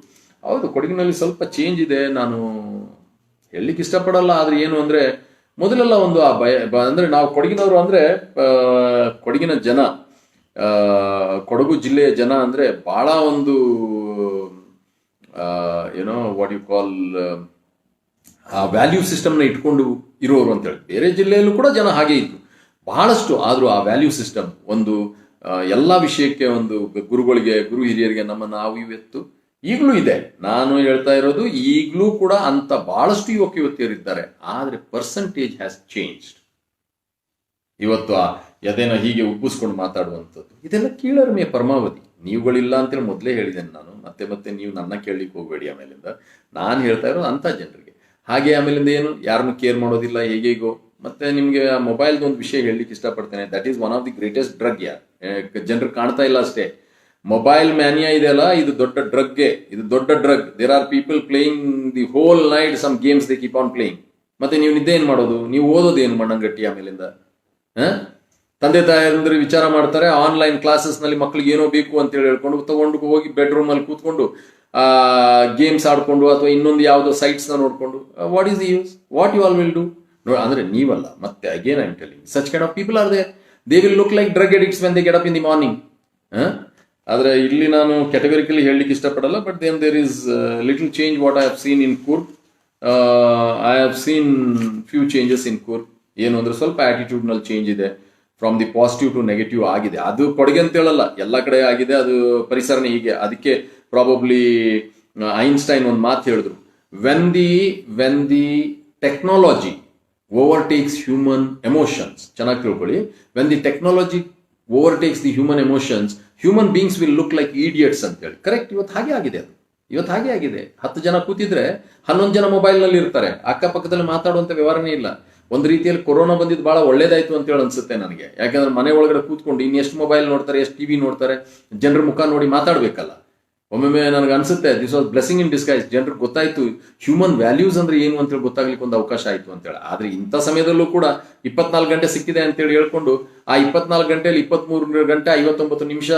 ಹೌದು, ಕೊಡಗಿನಲ್ಲಿ ಸ್ವಲ್ಪ change ಇದೆ. ನಾನು ಹೇಳಲಿಕ್ಕೆ ಇಷ್ಟಪಡಲ್ಲ, ಆದ್ರೆ ಏನು ಅಂದ್ರೆ ಮೊದಲೆಲ್ಲ ಒಂದು ಆ ಭಯ ಅಂದ್ರೆ ನಾವು ಕೊಡಗಿನವರು ಅಂದ್ರೆ ಕೊಡಗಿನ ಜನ, ಕೊಡಗು ಜಿಲ್ಲೆಯ ಜನ ಅಂದ್ರೆ ಬಹಳ ಒಂದು ಏನೋ ವಾಟ್ ಯು ಕಾಲ್ ಆ ವ್ಯಾಲ್ಯೂ ಸಿಸ್ಟಮ್ನ ಇಟ್ಕೊಂಡು ಇರೋರು ಅಂತೇಳಿ. ಬೇರೆ ಜಿಲ್ಲೆಯಲ್ಲೂ ಕೂಡ ಜನ ಹಾಗೆ ಇತ್ತು ಬಹಳಷ್ಟು. ಆದರೂ ಆ ವ್ಯಾಲ್ಯೂ ಸಿಸ್ಟಮ್ ಒಂದು ಎಲ್ಲ ವಿಷಯಕ್ಕೆ ಒಂದು ಗುರುಗಳಿಗೆ, ಗುರು ಹಿರಿಯರಿಗೆ ನಾವು ಇವತ್ತು ಈಗಲೂ ಇದೆ. ನಾನು ಹೇಳ್ತಾ ಇರೋದು ಈಗಲೂ ಕೂಡ ಅಂತ ಬಹಳಷ್ಟು ಯುವತಿಯರಿದ್ದಾರೆ. ಆದರೆ ಪರ್ಸೆಂಟೇಜ್ ಹ್ಯಾಸ್ ಚೇಂಜ್ಡ್. ಇವತ್ತು ಆ ಎದೆನ ಹೀಗೆ ಉಬ್ಬಿಸ್ಕೊಂಡು ಮಾತಾಡುವಂಥದ್ದು ಇದೆಲ್ಲ ಕೀಳರಿಮೆಯ ಪರಮಾವಧಿ. ನೀವುಗಳಿಲ್ಲ ಅಂತೇಳಿ ಮೊದಲೇ ಹೇಳಿದ್ದೇನೆ ನಾನು. ಮತ್ತೆ ನೀವು ನನ್ನ ಕೇಳಲಿಕ್ಕೆ ಹೋಗಬೇಡಿ. ಆಮೇಲಿಂದ ನಾನು ಹೇಳ್ತಾ ಇರೋದು ಅಂಥ ಜನರಿಗೆ. ಹಾಗೆ ಆಮೇಲಿಂದ ಏನು ಯಾರನ್ನು ಕೇರ್ ಮಾಡೋದಿಲ್ಲ, ಹೇಗೇಗೋ. ಮತ್ತೆ ನಿಮಗೆ ಆ ಮೊಬೈಲ್ದು ಒಂದು ವಿಷಯ ಹೇಳಲಿಕ್ಕೆ ಇಷ್ಟಪಡ್ತೇನೆ. That is one of the greatest drug. ಜನರು ಕಾಣ್ತಾ ಇಲ್ಲ ಅಷ್ಟೇ. ಮೊಬೈಲ್ ಮ್ಯಾನಿಯಾ ಇದೆಯಲ್ಲ, ಇದು ದೊಡ್ಡ ಡ್ರಗ್ಗೆ, ಇದು ದೊಡ್ಡ drug. There are people playing the whole night some games, they keep on playing. ಮತ್ತೆ ನೀವು ನಿದ್ದೆ ಏನು ಮಾಡೋದು? ನೀವು ಓದೋದು ಏನು ಮಣ್ಣಂಗಟ್ಟಿ? ಆಮೇಲಿಂದ ತಂದೆ ತಾಯಂದ್ರೆ ವಿಚಾರ ಮಾಡ್ತಾರೆ, ಆನ್ಲೈನ್ ಕ್ಲಾಸಸ್ ನಲ್ಲಿ ಮಕ್ಳಿಗೆ ಏನೋ ಬೇಕು ಅಂತ ಹೇಳಿ ಹೇಳ್ಕೊಂಡು ತಗೊಂಡು ಹೋಗಿ ಬೆಡ್ರೂಮ್ ಅಲ್ಲಿ ಕೂತ್ಕೊಂಡು ಗೇಮ್ಸ್ ಆಡ್ಕೊಂಡು ಅಥವಾ ಇನ್ನೊಂದು ಯಾವುದೋ ಸೈಟ್ಸ್ ನ ನೋಡ್ಕೊಂಡು what is the use, what you all will do. ಅಂದ್ರೆ ನೀವಲ್ಲ, ಮತ್ತೆ again I am telling such kind of people are there. They will look like drug addicts when they get up in the morning. ಆದ್ರೆ ಇಲ್ಲಿ ನಾನು categorically ಹೇಳಲಿಕ್ಕೆ ಇಷ್ಟಪಡಲ್ಲ, but then there is little change what I have seen in Coorg. I have seen few changes in Coorg. ಏನು ಅಂದ್ರೆ ಸ್ವಲ್ಪ attitude ನಲ್ಲಿ change ಇದೆ, from the positive to negative ಆಗಿದೆ. ಅದು ಕೊಡುಗೆ ಅಂತ ಹೇಳಲ್ಲ, ಎಲ್ಲ ಕಡೆ ಆಗಿದೆ, ಅದು ಪರಿಸರನೇ ಹೀಗೆ. ಅದಕ್ಕೆ ಪ್ರಾಬಬ್ಲಿ ಐನ್ಸ್ಟೈನ್ ಒಂದು ಮಾತು ಹೇಳಿದ್ರು, when the technology overtakes human emotions, ಚೆನ್ನಾಗಿ ತಿಳ್ಕೊಳ್ಳಿ, when the technology overtakes the human emotions, human beings will look like idiots ಅಂತ ಹೇಳಿ. ಕರೆಕ್ಟ್, ಇವತ್ತು ಹಾಗೆ ಆಗಿದೆ. ಅದು ಇವತ್ತು ಹಾಗೆ ಆಗಿದೆ. 10 ಜನ ಕೂತಿದ್ರೆ 11 ಜನ ಮೊಬೈಲ್ ನಲ್ಲಿ ಇರ್ತಾರೆ, ಅಕ್ಕಪಕ್ಕದಲ್ಲಿ ಮಾತಾಡುವಂತ ವ್ಯವಹಾರನೇ ಇಲ್ಲ. ಒಂದು ರೀತಿಯಲ್ಲಿ ಕೊರೋನಾ ಬಂದಿದ್ದು ಬಹಳ ಒಳ್ಳೇದಾಯ್ತು ಅಂತ ಹೇಳಿ ಅನ್ಸುತ್ತೆ ನನಗೆ. ಯಾಕಂದ್ರೆ ಮನೆ ಒಳಗಡೆ ಕೂತ್ಕೊಂಡು ಇನ್ನೆಷ್ಟು ಮೊಬೈಲ್ ನೋಡ್ತಾರೆ, ಎಷ್ಟು ಟಿವಿ ನೋಡ್ತಾರೆ, ಜನರ ಮುಖ ನೋಡಿ ಮಾತಾಡ್ಬೇಕಲ್ಲ. ಒಮ್ಮೊಮ್ಮೆ ನನಗೆ ಅನ್ಸುತ್ತೆ this was blessing in disguise. ಜನರಿಗೆ ಗೊತ್ತಾಯ್ತು ಹ್ಯೂಮನ್ ವ್ಯಾಲ್ಯೂಸ್ ಅಂದ್ರೆ ಏನು ಅಂತೇಳಿ ಗೊತ್ತಾಗ್ಲಿಕ್ಕೆ ಒಂದು ಅವಕಾಶ ಆಯ್ತು ಅಂತೇಳಿ. ಆದ್ರೆ ಇಂಥ ಸಮಯದಲ್ಲೂ ಕೂಡ 24 ಗಂಟೆ ಸಿಕ್ಕಿದೆ ಅಂತೇಳಿ ಹೇಳ್ಕೊಂಡು ಆ 24 ಗಂಟೆಯಲ್ಲಿ 23 ಗಂಟೆ 59 ನಿಮಿಷ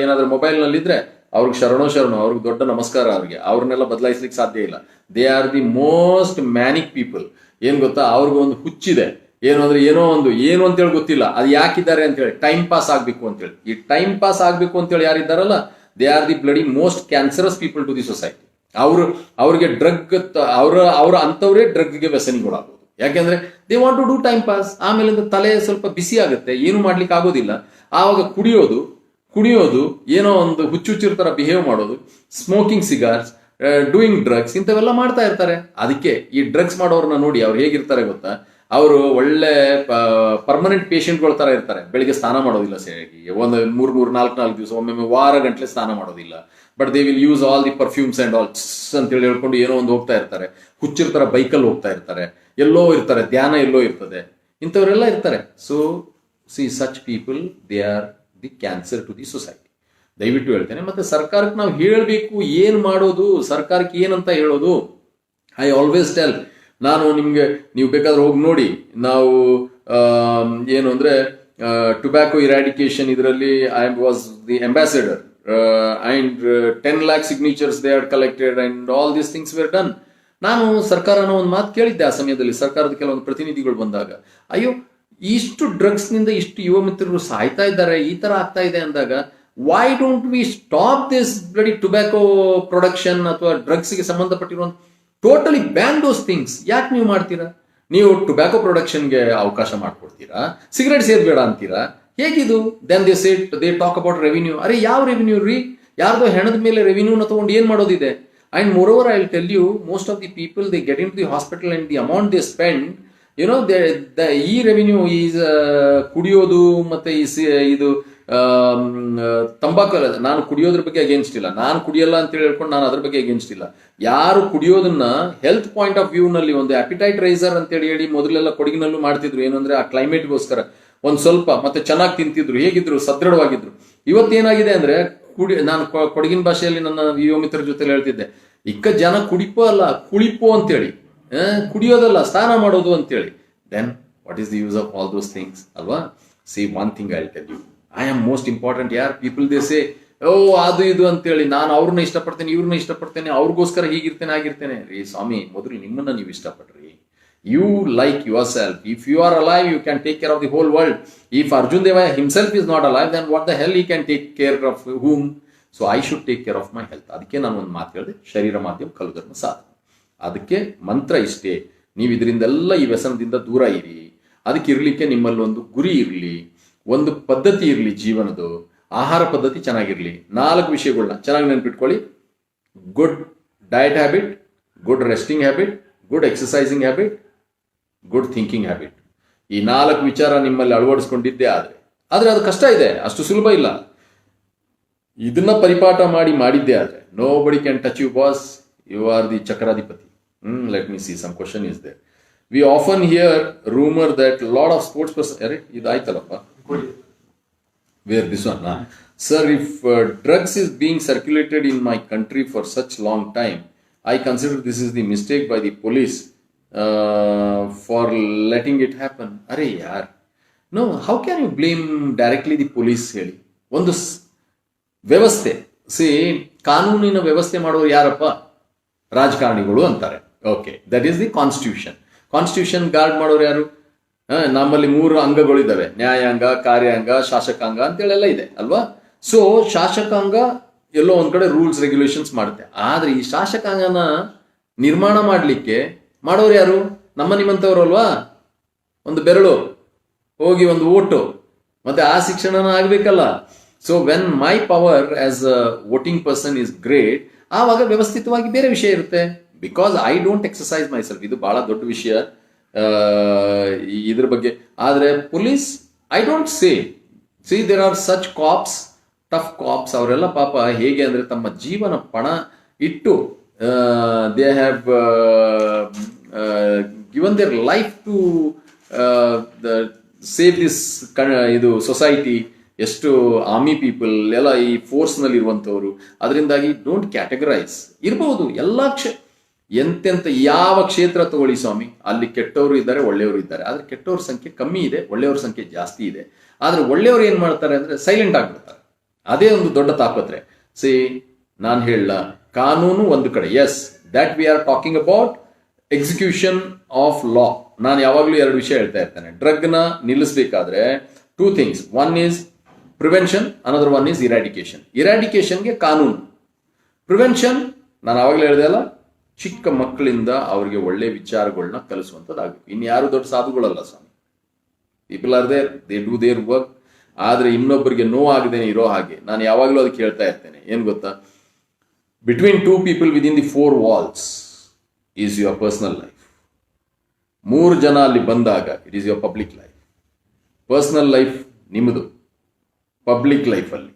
ಏನಾದ್ರೂ ಮೊಬೈಲ್ ನಲ್ಲಿದ್ರೆ ಅವ್ರಿಗೆ ಶರಣೋ, ಅವ್ರಿಗೆ ದೊಡ್ಡ ನಮಸ್ಕಾರ. ಅವ್ರನ್ನೆಲ್ಲ ಬದಲಾಯಿಸ್ಲಿಕ್ಕೆ ಸಾಧ್ಯ ಇಲ್ಲ. They are the most ಮ್ಯಾನಿಕ್ people. ಏನ್ ಗೊತ್ತಾ, ಅವ್ರಿಗೆ ಒಂದು ಹುಚ್ಚಿದೆ, ಏನು ಅಂದ್ರೆ ಏನು ಅಂತೇಳಿ ಗೊತ್ತಿಲ್ಲ, ಅದು ಯಾಕಿದ್ದಾರೆ ಅಂತೇಳಿ, ಟೈಮ್ ಪಾಸ್ ಆಗ್ಬೇಕು ಅಂತೇಳಿ. ಈ ಟೈಮ್ ಪಾಸ್ ಆಗ್ಬೇಕು ಅಂತೇಳಿ ಯಾರಿದ್ದಾರಲ್ಲ, they are the bloody most cancerous people to the society. ಅವ್ರಿಗೆ ಡ್ರಗ್ ಅವ್ರ ಅಂತವ್ರೇ ಡ್ರಗ್ಗೆ ವ್ಯಸನಿಗಳಾಗೋದು. ಯಾಕೆಂದ್ರೆ they want to do time pass. ಆಮೇಲೆ ತಲೆ ಸ್ವಲ್ಪ ಬಿಸಿ ಆಗುತ್ತೆ, ಏನು ಮಾಡ್ಲಿಕ್ಕೆ ಆಗೋದಿಲ್ಲ. ಆವಾಗ ಕುಡಿಯೋದು ಏನೋ ಒಂದು ಹುಚ್ಚುಚ್ಚಿರ್ತರ ಬಿಹೇವ್ ಮಾಡೋದು, ಸ್ಮೋಕಿಂಗ್ ಸಿಗಾರ್ಸ್, ಡೂಯಿಂಗ್ ಡ್ರಗ್ಸ್, ಇಂಥವೆಲ್ಲ ಮಾಡ್ತಾ ಇರ್ತಾರೆ. ಅದಕ್ಕೆ ಈ ಡ್ರಗ್ಸ್ ಮಾಡೋರನ್ನ ನೋಡಿ ಅವ್ರು ಹೇಗಿರ್ತಾರೆ ಗೊತ್ತಾ, ಅವರು ಒಳ್ಳೆ ಪರ್ಮನೆಂಟ್ ಪೇಷಂಟ್ಗಳ ತರ ಇರ್ತಾರೆ. ಬೆಳಿಗ್ಗೆ ಸ್ನಾನ ಮಾಡೋದಿಲ್ಲ ಸರಿಯಾಗಿ, ಒಂದು 3-4 ದಿವಸ, ಒಮ್ಮೊಮ್ಮೆ ವಾರ ಗಂಟ್ಲೆ ಸ್ನಾನ ಮಾಡೋದಿಲ್ಲ. But they will use all the perfumes and all ಅಂತೇಳಿ ಹೇಳ್ಕೊಂಡು ಏನೋ ಒಂದು ಹೋಗ್ತಾ ಇರ್ತಾರೆ. ಹುಚ್ಚಿರ್ತರ ಬೈಕಲ್ಲಿ ಹೋಗ್ತಾ ಇರ್ತಾರೆ, ಎಲ್ಲೋ ಇರ್ತಾರೆ, ಧ್ಯಾನ ಎಲ್ಲೋ ಇರ್ತದೆ, ಇಂಥವರೆಲ್ಲ ಇರ್ತಾರೆ. So see such people, they are the cancer to the society. ದಯವಿಟ್ಟು ಹೇಳ್ತೇನೆ. ಮತ್ತೆ ಸರ್ಕಾರಕ್ಕೆ ನಾವು ಹೇಳಬೇಕು, ಏನ್ ಮಾಡೋದು, ಸರ್ಕಾರಕ್ಕೆ ಏನಂತ ಹೇಳೋದು. ಐ ಆಲ್ವೇಸ್ ಟೆಲ್, ನಾನು ನಿಮ್ಗೆ, ನೀವು ಬೇಕಾದ್ರೆ ಹೋಗಿ ನೋಡಿ, ನಾವು ಏನು ಅಂದ್ರೆ ಟೊಬ್ಯಾಕೋ ಇರಾಡಿಕೇಶನ್ ಇದರಲ್ಲಿ I was the ambassador and 10 lakh signatures they had collected and all these things were done. ನಾನು ಸರ್ಕಾರನ ಒಂದು ಮಾತು ಕೇಳಿದ್ದೆ ಆ ಸಮಯದಲ್ಲಿ, ಸರ್ಕಾರದ ಕೆಲವೊಂದು ಪ್ರತಿನಿಧಿಗಳು ಬಂದಾಗ, ಅಯ್ಯೋ ಇಷ್ಟು ಡ್ರಗ್ಸ್ ನಿಂದ ಇಷ್ಟು ಯುವ ಮಿತ್ರರು ಸಾಯ್ತಾ ಇದ್ದಾರೆ, ಈ ತರ ಆಗ್ತಾ ಇದೆ ಅಂದಾಗ, why don't we stop this bloody tobacco production ಅಥವಾ ಡ್ರಗ್ಸ್ಗೆ ಸಂಬಂಧಪಟ್ಟಿರುವಂತ ಟೋಟಲಿ ಬ್ಯಾನ್ ದೋಸ್ ಥಿಂಗ್ಸ್. ಯಾಕೆ ನೀವು ಮಾಡ್ತೀರಾ? ನೀವು ಟೊಬ್ಯಾಕೋ ಪ್ರೊಡಕ್ಷನ್ಗೆ ಅವಕಾಶ ಮಾಡ್ಕೊಡ್ತೀರಾ, ಸಿಗರೇಟ್ ಸೇರ್ಬೇಡ ಅಂತೀರಾ, ಹೇಗಿದು? Then they talk about revenue. ಅರೆ ಯಾವ ರೆವಿನ್ಯೂ ರೀ? ಯಾರ್ದೋ ಹೆಣದ ಮೇಲೆ ರೆವಿನ್ಯೂನ ತಗೊಂಡು ಏನ್ ಮಾಡೋದಿದೆ? And moreover I will tell you, most of the people they get into the hospital and the amount they spend, you know ಈ ರೆವಿನ್ಯೂ ಈಸ್ ಕುಡಿಯೋದು ಮತ್ತೆ ಇದು ತಂಬಾಕು. ನಾನು ಕುಡಿಯೋದ್ರ ಬಗ್ಗೆ ಅಗೇನ್ಸ್ಟ್ ಇಲ್ಲ, ನಾನು ಕುಡಿಯಲ್ಲ ಅಂತ ಹೇಳ್ಕೊಂಡು ನಾನು ಅದ್ರ ಬಗ್ಗೆ ಅಗೇನ್ಸ್ಟ್ ಇಲ್ಲ. ಯಾರು ಕುಡಿಯೋದನ್ನ ಹೆಲ್ತ್ ಪಾಯಿಂಟ್ ಆಫ್ ವ್ಯೂ ನಲ್ಲಿ ಒಂದು ಅಪಿಟೈಟ್ ರೈಸರ್ ಅಂತ ಹೇಳಿ ಮೊದಲೆಲ್ಲ ಕೊಡಗಿನಲ್ಲೂ ಮಾಡ್ತಿದ್ರು. ಏನಂದ್ರೆ ಆ ಕ್ಲೈಮೇಟ್ಗೋಸ್ಕರ ಒಂದ್ ಸ್ವಲ್ಪ, ಮತ್ತೆ ಚೆನ್ನಾಗಿ ತಿಂತಿದ್ರು, ಹೇಗಿದ್ರು, ಸದೃಢವಾಗಿದ್ರು. ಇವತ್ತೇನಾಗಿದೆ ಅಂದ್ರೆ ನಾನು ಕೊಡಗಿನ ಭಾಷೆಯಲ್ಲಿ ನನ್ನ ಯುವ ಮಿತ್ರರ ಜೊತೆ ಹೇಳ್ತಿದ್ದೆ, ಇಕ್ಕ ಜನ ಕುಡಿಪೋ ಅಲ್ಲ ಕುಳಿಪೋ ಅಂತೇಳಿ, ಕುಡಿಯೋದಲ್ಲ ಸ್ನಾನ ಮಾಡೋದು ಅಂತೇಳಿ. Then what is the use of all those things ಅಲ್ವಾ? See one thing I will tell you, I am most important. ಯಾರ್ ಪೀಪಲ್ ದೇ ಸೇ ಅದು ಇದು ಅಂತೇಳಿ, ನಾನು ಅವ್ರನ್ನ ಇಷ್ಟಪಡ್ತೇನೆ, ಇವ್ರನ್ನ ಇಷ್ಟಪಡ್ತೇನೆ, ಅವ್ರಿಗೋಸ್ಕರ ಹೀಗಿರ್ತೇನೆ ಆಗಿರ್ತೇನೆ. ರೀ ಸ್ವಾಮಿ, ಮೊದಲು ನಿಮ್ಮನ್ನ ನೀವು ಇಷ್ಟಪಡ್ರಿ. You like yourself. If you are alive, you can take care of the whole world. If Arjun Deva himself is not alive, then what the hell he can take care of whom? So I should take care of my health. ಅದಕ್ಕೆ ನಾನು ಒಂದು ಮಾತು ಹೇಳಿದೆ, ಶರೀರ ಮಾಧ್ಯಮ ಕಲು ಧರ್ಮ ಸಾಧನ. ಅದಕ್ಕೆ ಮಂತ್ರ ಇಷ್ಟೇ, ನೀವು ಇದರಿಂದೆಲ್ಲ ಈ ವ್ಯಸನದಿಂದ ದೂರ ಇರಿ. ಅದಕ್ಕೆ ಇರ್ಲಿಕ್ಕೆ ನಿಮ್ಮಲ್ಲಿ ಒಂದು ಗುರಿ ಇರಲಿ, ಒಂದು ಪದ್ಧತಿ ಇರಲಿ, ಜೀವನದ ಆಹಾರ ಪದ್ಧತಿ ಚೆನ್ನಾಗಿರ್ಲಿ. 4 ವಿಷಯಗಳನ್ನ ಚೆನ್ನಾಗಿ ನೆನ್ಪಿಟ್ಕೊಳ್ಳಿ. Good diet habit, good resting habit, good exercising habit, good thinking habit. ಈ 4 ವಿಚಾರ ನಿಮ್ಮಲ್ಲಿ ಅಳವಡಿಸ್ಕೊಂಡಿದ್ದೇ ಆದ್ರೆ ಅದು ಕಷ್ಟ ಇದೆ, ಅಷ್ಟು ಸುಲಭ ಇಲ್ಲ. ಇದನ್ನ ಪರಿಪಾಠ ಮಾಡಿದ್ದೇ ಆದ್ರೆ, nobody can touch you boss, you are the ಚಕ್ರಾಧಿಪತಿ. Let me see some question is there. We often hear rumour that lot of sports person, ಅರೆ ಇದು ಆಯ್ತಲ್ಲಪ್ಪ, where this one. Sir, if drugs is being circulated in my country for such long time, I consider this is the mistake by the police for letting it happen. ಅರೆ ಯಾರ್, no, how can you blame directly the police ಹೇಳಿ? ಒಂದು ವ್ಯವಸ್ಥೆ, ಕಾನೂನಿನ ವ್ಯವಸ್ಥೆ ಮಾಡೋರು ಯಾರಪ್ಪ? ರಾಜಕಾರಣಿಗಳು ಅಂತಾರೆ. Okay, that is the constitution. Constitution guard ಮಾಡೋರು ಯಾರು? ನಮ್ಮಲ್ಲಿ 3 ಅಂಗಗಳು ಇದ್ದಾವೆ: ನ್ಯಾಯಾಂಗ, ಕಾರ್ಯಾಂಗ, ಶಾಸಕಾಂಗ ಅಂತೇಳೆಲ್ಲ ಇದೆ ಅಲ್ವಾ? ಸೊ ಶಾಸಕಾಂಗ ಎಲ್ಲೋ ಒಂದ್ ಕಡೆ ರೂಲ್ಸ್ ರೆಗ್ಯುಲೇಷನ್ಸ್ ಮಾಡುತ್ತೆ. ಆದ್ರೆ ಈ ಶಾಸಕಾಂಗನ ನಿರ್ಮಾಣ ಮಾಡಲಿಕ್ಕೆ ಮಾಡೋರು ಯಾರು? ನಿಮ್ಮಂಥವ್ರು ಅಲ್ವಾ? ಒಂದು ಬೆರಳು ಹೋಗಿ ಒಂದು ಓಟು, ಮತ್ತೆ ಆ ಶಿಕ್ಷಣನ ಆಗ್ಬೇಕಲ್ಲ. So when my power as a voting person is great, ಆವಾಗ ವ್ಯವಸ್ಥಿತವಾಗಿ ಬೇರೆ ವಿಷಯ ಇರುತ್ತೆ. Because I don't exercise myself. ಇದು ಬಹಳ ದೊಡ್ಡ ವಿಷಯ ಇದ್ರ ಬಗ್ಗೆ. ಆದ್ರೆ police, I don't see there are such cops, tough cops. ಅವರೆಲ್ಲ ಪಾಪ ಹೇಗೆ ಅಂದ್ರೆ ತಮ್ಮ ಜೀವನ ಪಣ ಇಟ್ಟು they have given their life to save this ಇದು ಸೊಸೈಟಿ. ಎಷ್ಟು ಆರ್ಮಿ ಪೀಪಲ್ ಎಲ್ಲ ಈ ಫೋರ್ಸ್ ನಲ್ಲಿ ಇರುವಂತವ್ರು. ಅದರಿಂದಾಗಿ ಡೋಂಟ್ ಕ್ಯಾಟಗರೈಸ್. ಇರಬಹುದು ಎಲ್ಲ ಎಂತೆಂತ ಯಾವ ಕ್ಷೇತ್ರ ತಗೊಳ್ಳಿ ಸ್ವಾಮಿ, ಅಲ್ಲಿ ಕೆಟ್ಟವರು ಇದ್ದಾರೆ, ಒಳ್ಳೆಯವರು ಇದ್ದಾರೆ. ಆದ್ರೆ ಕೆಟ್ಟವ್ರ ಸಂಖ್ಯೆ ಕಮ್ಮಿ ಇದೆ, ಒಳ್ಳೆಯವ್ರ ಸಂಖ್ಯೆ ಜಾಸ್ತಿ ಇದೆ. ಆದ್ರೆ ಒಳ್ಳೆಯವರು ಏನ್ ಮಾಡ್ತಾರೆ ಅಂದ್ರೆ ಸೈಲೆಂಟ್ ಆಗ್ಬಿಡ್ತಾರೆ. ಅದೇ ಒಂದು ದೊಡ್ಡ ತಾಪತ್ರೆ. ನಾನು ಹೇಳ, ಕಾನೂನು ಒಂದು ಕಡೆ, yes, that we are talking about execution of law. ನಾನು ಯಾವಾಗಲೂ 2 ವಿಷಯ ಹೇಳ್ತಾ ಇರ್ತೇನೆ. ಡ್ರಗ್ ನ ನಿಲ್ಲಿಸಬೇಕಾದ್ರೆ 2 things. One is prevention, another one is eradication. ಇರಾಡಿಕೇಶನ್ಗೆ ಕಾನೂನು, ಪ್ರಿವೆನ್ಷನ್ ನಾನು ಆವಾಗಲೇ ಹೇಳಿದೆ ಅಲ್ಲ, ಚಿಕ್ಕ ಮಕ್ಕಳಿಂದ ಅವ್ರಿಗೆ ಒಳ್ಳೆ ವಿಚಾರಗಳನ್ನ ಕಲಿಸುವಂಥದ್ದಾಗಬೇಕು. ಇನ್ಯಾರು ದೊಡ್ಡ ಸಾಧುಗಳಲ್ಲ ಸ್ವಾಮಿ. People are there, they do their work. ಆದ್ರೆ ಇನ್ನೊಬ್ಬರಿಗೆ ನೋವಾಗದೇನೆ ಇರೋ ಹಾಗೆ ನಾನು ಯಾವಾಗಲೂ ಅದಕ್ಕೆ ಹೇಳ್ತಾ ಇರ್ತೇನೆ. ಏನ್ ಗೊತ್ತಾ, between 2 people within the 4 walls is your personal life. 3 ಜನ ಅಲ್ಲಿ ಬಂದಾಗ it is your public life. Personal life ನಿಮ್ಮದು, ಪಬ್ಲಿಕ್ ಲೈಫ್ ಅಲ್ಲಿ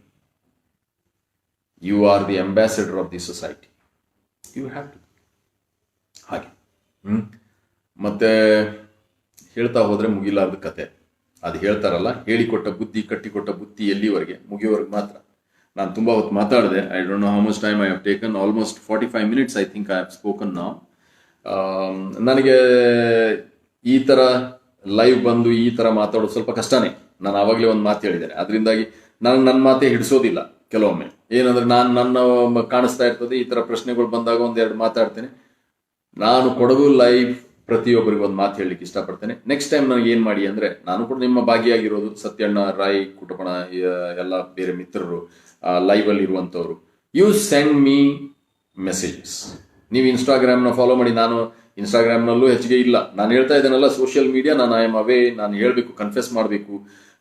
you are the ambassador of the society. You have to ಹಾಗೆ. ಮತ್ತೆ ಹೇಳ್ತಾ ಹೋದ್ರೆ ಮುಗಿಲಾರ್ದ ಕತೆ. ಅದು ಹೇಳ್ತಾರಲ್ಲ, ಹೇಳಿಕೊಟ್ಟ ಬುದ್ಧಿ, ಕಟ್ಟಿಕೊಟ್ಟ ಬುದ್ಧಿ ಎಲ್ಲಿವರೆಗೆ, ಮುಗಿಯೋವರೆಗೆ ಮಾತ್ರ. ನಾನು ತುಂಬಾ ಹೊತ್ತು ಮಾತಾಡಿದೆ. I don't know how much time I have taken. Almost 45 minutes I think I have spoken now. ನನಗೆ ಈ ತರ ಲೈವ್ ಬಂದು ಈ ತರ ಮಾತಾಡೋದು ಸ್ವಲ್ಪ ಕಷ್ಟನೇ. ನಾನು ಆವಾಗಲೇ ಒಂದು ಮಾತು ಹೇಳಿದ್ದೇನೆ. ಅದರಿಂದಾಗಿ ನಾನು ನನ್ನ ಮಾತೇ ಹಿಡಿಸೋದಿಲ್ಲ ಕೆಲವೊಮ್ಮೆ. ಏನಂದ್ರೆ ನನ್ನ ಕಾಣಿಸ್ತಾ ಇರ್ತದೆ, ಈ ತರ ಪ್ರಶ್ನೆಗಳು ಬಂದಾಗ 1-2 ಮಾತಾಡ್ತೇನೆ. ನಾನು ಕೊಡಗು ಲೈವ್ ಪ್ರತಿಯೊಬ್ಬರಿಗೆ ಒಂದು ಮಾತು ಹೇಳಲಿಕ್ಕೆ ಇಷ್ಟಪಡ್ತೇನೆ. ನೆಕ್ಸ್ಟ್ ಟೈಮ್ ನನಗೆ ಏನ್ ಮಾಡಿ ಅಂದ್ರೆ, ನಾನು ಕೂಡ ನಿಮ್ಮ ಭಾಗಿಯಾಗಿರೋದು, ಸತ್ಯಣ್ಣ, ರಾಯ್, ಕುಟುಂಬ, ಎಲ್ಲ ಬೇರೆ ಮಿತ್ರರು ಲೈವ್ ಅಲ್ಲಿ ಇರುವಂತವ್ರು. You send me messages. ನೀವು ಇನ್ಸ್ಟಾಗ್ರಾಮ್ನ ಫಾಲೋ ಮಾಡಿ. ನಾನು ಇನ್ಸ್ಟಾಗ್ರಾಮ್ನಲ್ಲೂ ಹೆಚ್ಚಿಗೆ ಇಲ್ಲ. ನಾನು ಹೇಳ್ತಾ ಇದ್ದೇನಲ್ಲ, ಸೋಷಿಯಲ್ ಮೀಡಿಯಾ ನಾನು ಐ ಆಮ್ ಅವೇ. ನಾನು ಹೇಳ್ಬೇಕು, ಕನ್ಫೆಸ್ ಮಾಡಬೇಕು.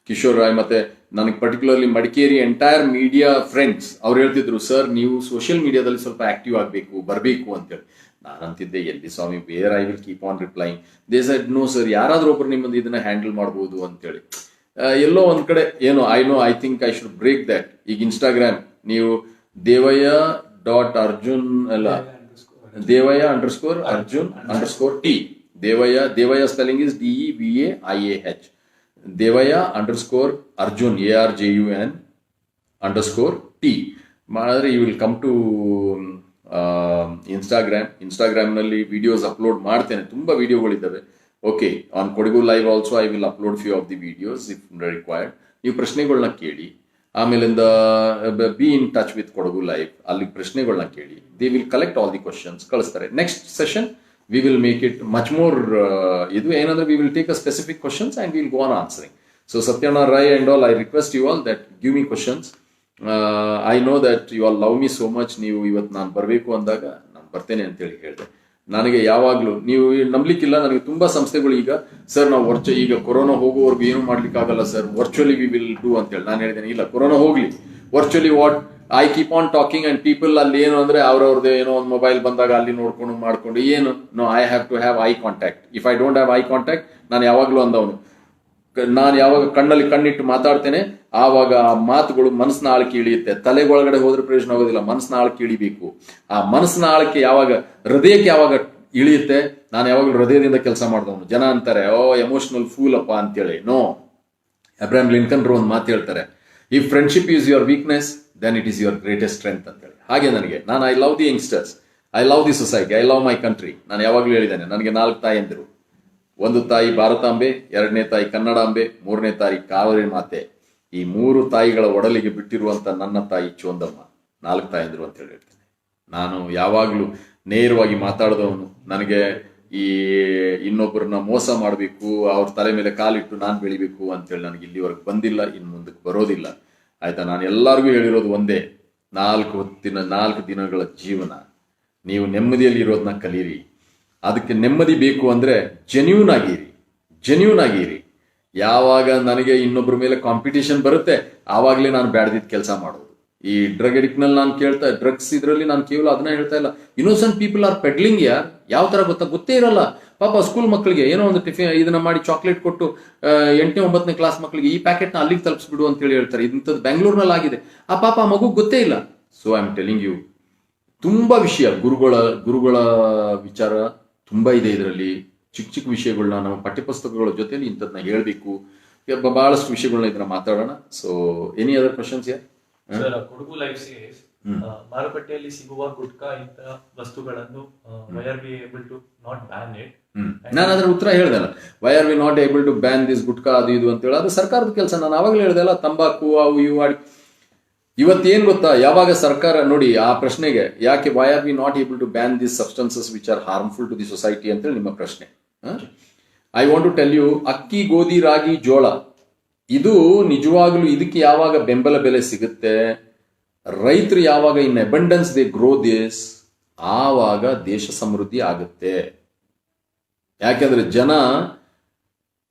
ಕಿಶೋರ್ ರಾಯ್ ಮತ್ತೆ ನನಗೆ particularly Madikeri entire media friends ಅವ್ರು ಹೇಳ್ತಿದ್ರು, ಸರ್ ನೀವು ಸೋಷಿಯಲ್ ಮೀಡಿಯಾದಲ್ಲಿ ಸ್ವಲ್ಪ ಆಕ್ಟಿವ್ ಆಗಬೇಕು, ಬರಬೇಕು ಅಂತೇಳಿ. ನಾನಂತಿದ್ದೆ, ಎಲ್ಲಿ ಸ್ವಾಮಿ, where I will keep on replying. They said, no sir, ಯಾರಾದ್ರೂ ಒಬ್ರು ನಿಮ್ಮದು ಇದನ್ನ ಹ್ಯಾಂಡಲ್ ಮಾಡ್ಬೋದು ಅಂತೇಳಿ. ಎಲ್ಲೋ ಒಂದ್ ಕಡೆ ಏನೋ I think I should break that. ಈಗ ಇನ್ಸ್ಟಾಗ್ರಾಮ್ ನೀವು ದೇವಯ್ಯ.ಅರ್ಜುನ್ ಅಲ್ಲ, ದೇವಯ್ಯ_ಅರ್ಜುನ್_T. Devaiah spelling is DEVAIAH. ದೇವಯ್ಯ_ಅರ್ಜುನ್ ARJUN_T ಮಾಡಿದ್ರೆ you will come to Instagram ನಲ್ಲಿ ವಿಡಿಯೋಸ್ ಅಪ್ಲೋಡ್ ಮಾಡ್ತೇನೆ. ತುಂಬಾ ವಿಡಿಯೋಗಳಿದ್ದಾವೆ. Okay, on Kodagu live also I will upload few of the videos if required. ನೀವು ಪ್ರಶ್ನೆಗಳನ್ನ ಕೇಳಿ. ಆಮೇಲಿಂದ B in touch with Kodagu live. ಅಲ್ಲಿ ಪ್ರಶ್ನೆಗಳನ್ನ ಕೇಳಿ. They will collect all the questions, ಕಳಿಸ್ತಾರೆ. Next session we will make it much more idu enandre we will take a specific questions and we will go on answering. So Satyana Rai and all, I request you all that give me questions. I know that you all love me so much. ನೀವು ಇವತ್ತು ನಾನು ಬರಬೇಕು ಅಂದಾಗ ನಾನು ಬರ್ತೇನೆ ಅಂತೇಳಿ ಹೇಳಿದೆ. ನನಗೆ ಯಾವಾಗಲೂ ನೀವು ನಂಬಲಿಕ್ಕಿಲ್ಲ, ನನಗೆ ತುಂಬಾ ಸಂಸ್ಥೆಗಳು ಈಗ ಸರ್ ನಾವು ಈಗ ಕೊರೋನಾ ಹೋಗುವವರೆಗೂ ಏನು ಮಾಡ್ಲಿಕ್ಕೆ ಆಗಲ್ಲ sir, virtually we will do ಅಂತೇಳಿ. ನಾನು ಹೇಳಿದ್ದೇನೆ, ಇಲ್ಲ, ಕೊರೋನಾ ಹೋಗ್ಲಿ, virtually what I keep on talking and people ಅಲ್ಲಿ ಏನು ಅಂದ್ರೆ ಅವ್ರವ್ರದ್ದು ಏನೋ ಒಂದು ಮೊಬೈಲ್ ಬಂದಾಗ ಅಲ್ಲಿ ನೋಡ್ಕೊಂಡು ಮಾಡ್ಕೊಂಡು ಏನು, no, I have to have a contact. If I don't have a contact, ನಾನು ಯಾವಾಗಲೂ ಅಂದವನು, ನಾನು ಯಾವಾಗ ಕಣ್ಣಲ್ಲಿ ಕಣ್ಣಿಟ್ಟು ಮಾತಾಡ್ತೇನೆ ಆವಾಗ ಆ ಮಾತುಗಳು ಮನಸ್ಸಿನ ಆಳಕ್ಕೆ ಇಳಿಯುತ್ತೆ. ತಲೆಗೊಳಗಡೆ ಹೋದ್ರೆ ಪ್ರಯೋಜನ ಆಗೋದಿಲ್ಲ, ಮನಸ್ಸಿನ ಆಳಕ್ಕೆ ಇಳಿಬೇಕು. ಆ ಮನಸ್ಸಿನ ಆಳಕ್ಕೆ ಯಾವಾಗ, ಹೃದಯಕ್ಕೆ ಯಾವಾಗ ಇಳಿಯುತ್ತೆ, ನಾನು ಯಾವಾಗಲೂ ಹೃದಯದಿಂದ ಕೆಲಸ ಮಾಡಿದವನು. ಜನ ಅಂತಾರೆ, ಓ ಎಮೋಷನಲ್ ಫೂಲ್ ಅಪ್ಪ ಅಂತೇಳಿ. ನೋ, ಅಬ್ರಾಹಂ ಲಿಂಕನ್ ಒಂದು ಮಾತು ಹೇಳ್ತಾರೆ, if friendship is your weakness then it is your greatest strength ಅಂತೇಳಿ. ಹಾಗೆ ನನಗೆ, ನಾನು I love the youngsters, I love the society, I love my country. ನಾನು ಯಾವಾಗಲೂ ಹೇಳಿದ್ದೇನೆ, ನನಗೆ 4 ತಾಯಂದಿರು. ಒಂದು ತಾಯಿ ಭಾರತಾಂಬೆ, ಎರಡನೇ ತಾಯಿ ಕನ್ನಡಾಂಬೆ, ಮೂರನೇ ತಾಯಿ ಕಾವೇರಿ ಮಾತೆ. ಈ 3 ತಾಯಿಗಳ ಒಡಲಿಗೆ ಬಿಟ್ಟಿರುವಂತ ನನ್ನ ತಾಯಿ ಚೋಂದಮ್ಮ. 4 ತಾಯಂದ್ರು ಅಂತ ಹೇಳ್ತೇನೆ. ನಾನು ಯಾವಾಗಲೂ ನೇರವಾಗಿ ಮಾತಾಡಿದವನು. ನನಗೆ ಈ ಇನ್ನೊಬ್ಬರನ್ನ ಮೋಸ ಮಾಡಬೇಕು, ಅವ್ರ ತಲೆ ಮೇಲೆ ಕಾಲಿಟ್ಟು ನಾನು ಬೆಳಿಬೇಕು ಅಂತೇಳಿ ನನಗೆ ಇಲ್ಲಿವರೆಗೆ ಬಂದಿಲ್ಲ, ಇನ್ನು ಮುಂದಕ್ಕೆ ಬರೋದಿಲ್ಲ. ಆಯ್ತಾ? ನಾನು ಎಲ್ಲರಿಗೂ ಹೇಳಿರೋದು ಒಂದೇ, 4 ದಿನಗಳ ಜೀವನ, ನೀವು ನೆಮ್ಮದಿಯಲ್ಲಿ ಇರೋದನ್ನ ಕಲೀರಿ. ಅದಕ್ಕೆ ನೆಮ್ಮದಿ ಬೇಕು ಅಂದರೆ ಜೆನ್ಯೂನ್ ಆಗಿರಿ. ಯಾವಾಗ ನನಗೆ ಇನ್ನೊಬ್ಬರ ಮೇಲೆ ಕಾಂಪಿಟೇಷನ್ ಬರುತ್ತೆ ಆವಾಗಲೇ ನಾನು ಬ್ಯಾಡ್ದಿದ್ದ ಕೆಲಸ ಮಾಡೋದು. ಈ ಡ್ರಗ್ ಅಡಿಕ್ಟ್ನಲ್ಲಿ ನಾನು ಡ್ರಗ್ಸ್ ಇದರಲ್ಲಿ ನಾನು ಕೇವಲ ಅದನ್ನ ಹೇಳ್ತಾ ಇಲ್ಲ. ಇನ್ನೋಸೆಂಟ್ ಪೀಪಲ್ ಆರ್ ಪೆಡ್ಲಿಂಗ್ ಯಾವ ತರ ಗೊತ್ತೇ ಇರಲ್ಲ ಪಾಪ. ಸ್ಕೂಲ್ ಮಕ್ಕಳಿಗೆ ಏನೋ ಒಂದು ಟಿಫಿನ್ ಇದನ್ನ ಮಾಡಿ ಚಾಕ್ಲೇಟ್ ಕೊಟ್ಟು 8ನೇ 9ನೇ ಕ್ಲಾಸ್ ಮಕ್ಕಳಿಗೆ ಈ ಪ್ಯಾಕೆಟ್ನ ಅಲ್ಲಿಗೆ ತಲುಪಿಸ್ಬಿಡು ಅಂತ ಹೇಳಿ ಹೇಳ್ತಾರೆ. ಇಂಥದ್ದು ಬೆಂಗಳೂರಿನಲ್ಲಿ ಆಗಿದೆ. ಆ ಪಾಪ ಆ ಮಗು ಗೊತ್ತೇ ಇಲ್ಲ. So I am telling you, ತುಂಬಾ ವಿಷಯ ಗುರುಗಳ ವಿಚಾರ ತುಂಬಾ ಇದೆ ಇದರಲ್ಲಿ. ಚಿಕ್ಕ ವಿಷಯಗಳನ್ನ ನಾವು ಪಠ್ಯಪುಸ್ತಕಗಳ ಜೊತೆಲಿ ಇಂಥದನ್ನ ಹೇಳಬೇಕು. ಬಹಳಷ್ಟು ವಿಷಯಗಳನ್ನ ಇದನ್ನ ಮಾತಾಡೋಣ. ಸೊ ಎನಿ ಅದರ್ ಕ್ವಶನ್ಸ್ ಯಾರ್? ಕೊಡಗು ಲೈಫ್ ಸೇಸ್ ಮಾರುಕಟ್ಟೆಯಲ್ಲಿ ಸಿಗುವ ಗುಟ್ಕಾ ಇಂತಹ ವಸ್ತುಗಳನ್ನು why are we able to not ban it? ನಾನು ಅದರ ಉತ್ತರ ಹೇಳ್ದಲ್ಲ, why are we not able to ban this gutka ಅದು ಇದು ಅಂತ ಹೇಳಿ. ಅದು ಸರ್ಕಾರದ ಕೆಲಸ. ನಾನು ಅವಾಗಲೇ ಹೇಳ್ದಲ್ಲ, ತಂಬಾಕು ಅವು ಇವು ಆಡಿ. ಇವತ್ತೇನ್ ಗೊತ್ತಾ, ಯಾವಾಗ ಸರ್ಕಾರ ನೋಡಿ ಆ ಪ್ರಶ್ನೆಗೆ ಯಾಕೆ why are we not able to ban this substances which are harmful to the society ಅಂತೇಳಿ ನಿಮ್ಮ ಪ್ರಶ್ನೆ. I want to tell you, ಅಕ್ಕಿ, ಗೋಧಿ, ರಾಗಿ, ಜೋಳ ಇದು ನಿಜವಾಗ್ಲೂ ಇದಕ್ಕೆ ಯಾವಾಗ ಬೆಂಬಲ ಬೆಲೆ ಸಿಗುತ್ತೆ, ರೈತರು ಯಾವಾಗ in abundance they grow this, ಆವಾಗ ದೇಶ ಸಮೃದ್ಧಿ ಆಗುತ್ತೆ. ಯಾಕೆಂದ್ರೆ ಜನ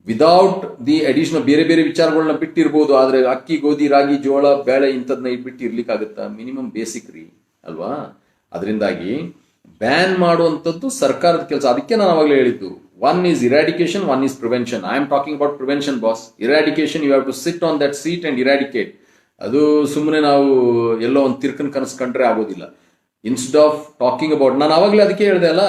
ವಿದೌಟ್ ದಿ ಅಡಿಷನಲ್ ಬೇರೆ ಬೇರೆ ವಿಚಾರಗಳನ್ನ ಬಿಟ್ಟಿರ್ಬೋದು, ಆದ್ರೆ ಅಕ್ಕಿ, ಗೋಧಿ, ರಾಗಿ, ಜೋಳ, ಬೇಳೆ ಇಂಥದ್ನ ಬಿಟ್ಟು ಇರ್ಲಿಕ್ಕಾಗತ್ತಾ? ಮಿನಿಮಮ್ ಬೇಸಿಕ್ ರೀ ಅಲ್ವಾ? ಅದರಿಂದಾಗಿ ಬ್ಯಾನ್ ಮಾಡುವಂಥದ್ದು ಸರ್ಕಾರದ ಕೆಲಸ. ಅದಕ್ಕೆ ನಾನು ಅವಾಗಲೇ ಹೇಳಿದ್ದು, one is eradication, one is prevention. I am talking about prevention, boss. Eradication, you have to sit on that seat and eradicate. ಅದು ಸುಮ್ಮನೆ ನಾವು ಎಲ್ಲೋ ಒಂದು ತಿರ್ಕನ್ ಕನಸು ಕಂಡ್ರೆ ಆಗೋದಿಲ್ಲ. ಇನ್ಸ್ಟೆಡ್ ಆಫ್ ಟಾಕಿಂಗ್ ಅಬೌಟ್, ನಾನು ಅವಾಗಲೇ ಅದಕ್ಕೆ ಹೇಳಿದೆ ಅಲ್ಲ,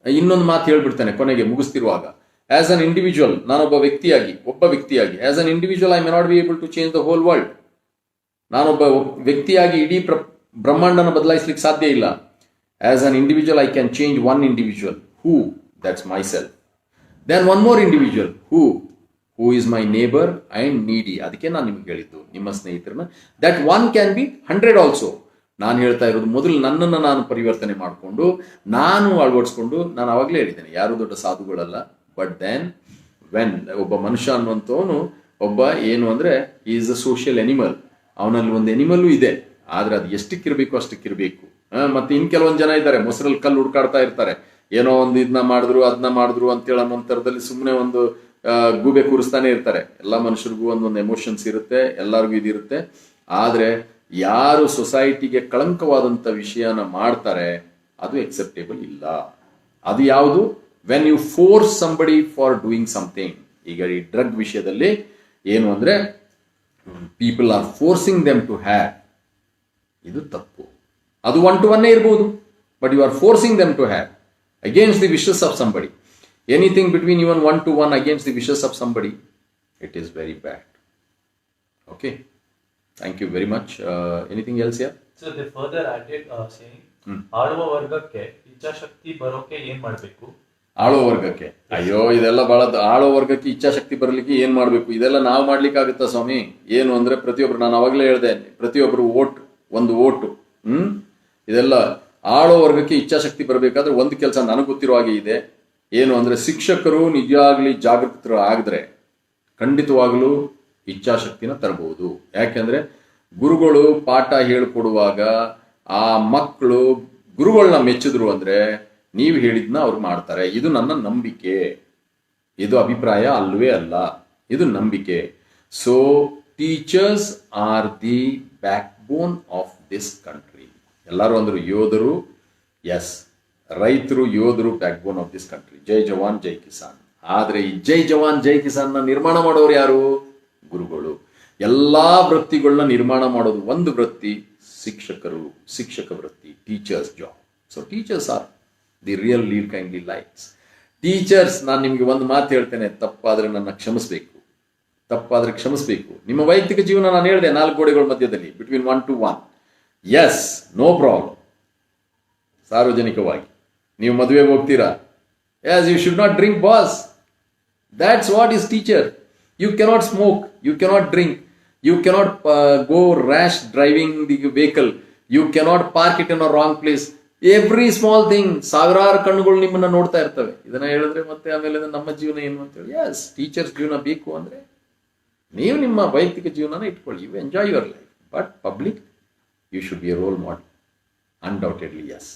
ಇನ್ನೊಂದು ಮಾತು ಹೇಳ್ಬಿಡ್ತೇನೆ ಕೊನೆಗೆ ಮುಗಿಸ್ತಿರುವಾಗ. ಆಸ್ ಅನ್ ಇಂಡಿವಿಜುವಲ್, ನಾನೊಬ್ಬ ವ್ಯಕ್ತಿಯಾಗಿ as an individual I may not be able to change the whole world. ನಾನೊಬ್ಬ ವ್ಯಕ್ತಿಯಾಗಿ ಇಡೀ ಬ್ರಹ್ಮಾಂಡನ ಬದಲಾಯಿಸ್ಲಿಕ್ಕೆ ಸಾಧ್ಯ ಇಲ್ಲ. As an individual I can change one individual. Who? That's myself. Then one more individual. Who is my neighbor and needy. ಅದಕ್ಕೆ ನಾನು ನಿಮ್ಗೆ ಹೇಳಿದ್ದು, ನಿಮ್ಮ ಸ್ನೇಹಿತರನ್ನ. That one can be 100 also. ನಾನು ಹೇಳ್ತಾ ಇರೋದು, ಮೊದಲು ನನ್ನನ್ನು ನಾನು ಪರಿವರ್ತನೆ ಮಾಡಿಕೊಂಡು ನಾನು ಅಳವಡಿಸ್ಕೊಂಡು, ನಾನು ಅವಾಗಲೇ ಹೇಳಿದ್ದೇನೆ ಯಾರು ದೊಡ್ಡ ಸಾಧುಗಳಲ್ಲ. ಬಟ್ ದೆನ್ ವೆನ್ ಒಬ್ಬ ಮನುಷ್ಯ ಅನ್ನುವಂಥವನು ಒಬ್ಬ ಏನು ಅಂದ್ರೆ ಈಸ್ ಅ ಸೋಷಿಯಲ್ ಎನಿಮಲ್. ಅವನಲ್ಲಿ ಒಂದು ಎನಿಮಲ್ಲು ಇದೆ, ಆದ್ರೆ ಅದು ಎಷ್ಟಕ್ಕಿರಬೇಕು ಅಷ್ಟಕ್ಕಿರಬೇಕು. ಮತ್ತೆ ಇನ್ ಕೆಲವೊಂದು ಜನ ಇದ್ದಾರೆ, ಮೊಸರಲ್ಲಿ ಕಲ್ಲು ಹುಡ್ಕಾಡ್ತಾ ಇರ್ತಾರೆ. ಏನೋ ಒಂದು ಇದನ್ನ ಅದನ್ನ ಮಾಡಿದ್ರು ಅಂತೇಳಿ ಅನ್ನೋ ಥರದಲ್ಲಿ ಸುಮ್ಮನೆ ಒಂದು ಗೂಬೆ ಕೂರಿಸ್ತಾನೆ ಇರ್ತಾರೆ. ಎಲ್ಲ ಮನುಷ್ಯರಿಗೂ ಒಂದೊಂದು ಎಮೋಷನ್ಸ್ ಇರುತ್ತೆ, ಎಲ್ಲರಿಗೂ ಇದಿರುತ್ತೆ. ಆದ್ರೆ ಯಾರು ಸೊಸೈಟಿಗೆ ಕಳಂಕವಾದಂಥ ವಿಷಯನ ಮಾಡ್ತಾರೆ ಅದು ಎಕ್ಸೆಪ್ಟೇಬಲ್ ಇಲ್ಲ. ಅದು ಯಾವುದು? When you force somebody for doing something. ಈಗ ಈ ಡ್ರಗ್ ವಿಷಯದಲ್ಲಿ ಏನು ಅಂದ್ರೆ people are forcing them to have. ಇದು ತಪ್ಪು. ಅದು 1 to 1 ಇರ್ಬೋದು, but you are forcing them to have against the wishes of somebody. Anything between even 1 to 1 against the wishes of somebody, it is very bad. Okay, thank you very much. Anything else here? So they further added saying ಆಳುವ ವರ್ಗಕ್ಕೆ ಇಚ್ಛಾಶಕ್ತಿ ಬರೋಕೆ ಏನ್ ಮಾಡಬೇಕು? ಆಳುವ ವರ್ಗಕ್ಕೆ, ಅಯ್ಯೋ ಇದೆಲ್ಲ ಬಹಳ. ಆಳುವ ವರ್ಗಕ್ಕೆ ಇಚ್ಛಾಶಕ್ತಿ ಬರಲಿಕ್ಕೆ ಏನ್ ಮಾಡಬೇಕು? ಇದೆಲ್ಲ ನಾವು ಮಾಡ್ಲಿಕ್ಕಾಗುತ್ತಾ ಸ್ವಾಮಿ? ಏನು ಅಂದ್ರೆ ಪ್ರತಿಯೊಬ್ರು, ನಾನು ಅವಾಗಲೇ ಹೇಳಿದೆ, ಪ್ರತಿಯೊಬ್ಬರು ಒಂದು ಓಟು. ಇದೆಲ್ಲ ಆಳೋ ವರ್ಗಕ್ಕೆ ಇಚ್ಛಾಶಕ್ತಿ ಬರಬೇಕಾದ್ರೆ ಒಂದು ಕೆಲಸ ನನಗೆ ಗೊತ್ತಿರೋ ಹಾಗೆ ಇದೆ. ಏನು ಅಂದ್ರೆ ಶಿಕ್ಷಕರು ನಿಜವಾಗ್ಲಿ ಜಾಗೃತರು ಆಗಿದ್ರೆ ಖಂಡಿತವಾಗಲೂ ಇಚ್ಛಾಶಕ್ತಿನ ತರಬಹುದು. ಯಾಕೆಂದ್ರೆ ಗುರುಗಳು ಪಾಠ ಹೇಳ್ಕೊಡುವಾಗ ಆ ಮಕ್ಕಳು ಗುರುಗಳನ್ನ ಮೆಚ್ಚಿದ್ರು ಅಂದ್ರೆ ನೀವು ಹೇಳಿದ್ನ ಅವ್ರು ಮಾಡ್ತಾರೆ. ಇದು ನನ್ನ ನಂಬಿಕೆ, ಇದು ಅಭಿಪ್ರಾಯ ಅಲ್ವೇ ಅಲ್ಲ, ಇದು ನಂಬಿಕೆ. So teachers are the backbone of this country. ಎಲ್ಲರೂ ಅಂದ್ರು ಯೋಧರು, ಎಸ್, ರೈತರು ಯೋಧರು, backbone of this country. ಜೈ ಜವಾನ್ ಜೈ ಕಿಸಾನ್. ಆದ್ರೆ ಈ ಜೈ ಜವಾನ್ ಜೈ ಕಿಸಾನ್ ನ ನಿರ್ಮಾಣ ಮಾಡೋರು ಯಾರು? ಗುರುಗಳು. ಎಲ್ಲಾ ವೃತ್ತಿಗಳನ್ನ ನಿರ್ಮಾಣ ಮಾಡೋದು ಒಂದು ವೃತ್ತಿ, ಶಿಕ್ಷಕ ವೃತ್ತಿ, teachers job. So teachers are the real lead kindly life's. Teachers, ನಾನು ನಿಮ್ಗೆ ಒಂದು ಮಾತು ಹೇಳ್ತೇನೆ, ತಪ್ಪಾದ್ರೆ ನನ್ನ ಕ್ಷಮಿಸಬೇಕು. ನಿಮ್ಮ ವೈಯಕ್ತಿಕ ಜೀವನ ನಾನು ಹೇಳಿದೆ 4 ಗೋಡೆಗಳ ಮಧ್ಯದಲ್ಲಿ, between 1 to 1. Yes, no problem. ಸಾರ್ವಜನಿಕವಾಗಿ ನೀವು ಮದುವೆಗೆ ಹೋಗ್ತೀರಾ, yes, you should not drink boss. That's what is teacher. You cannot smoke, you cannot drink, you cannot go rash driving the vehicle, you cannot park it in a wrong place. Every small thing, ಸಾವಿರಾರು ಕಣ್ಣುಗಳು ನಿಮ್ಮನ್ನ ನೋಡ್ತಾ ಇರ್ತವೆ. ಇದನ್ನ ಹೇಳಿದ್ರೆ ಮತ್ತೆ ಆಮೇಲೆ ನಮ್ಮ ಜೀವನ ಏನು ಅಂತ ಹೇಳಿ, ಎಸ್ ಟೀಚರ್ಸ್ ಜೀವನ ಬೇಕು ಅಂದ್ರೆ ನೀವು ನಿಮ್ಮ ವೈಯಕ್ತಿಕ ಜೀವನನ ಇಟ್ಕೊಳ್ಳಿ, you enjoy your life, but public you should be a role model, undoubtedly S.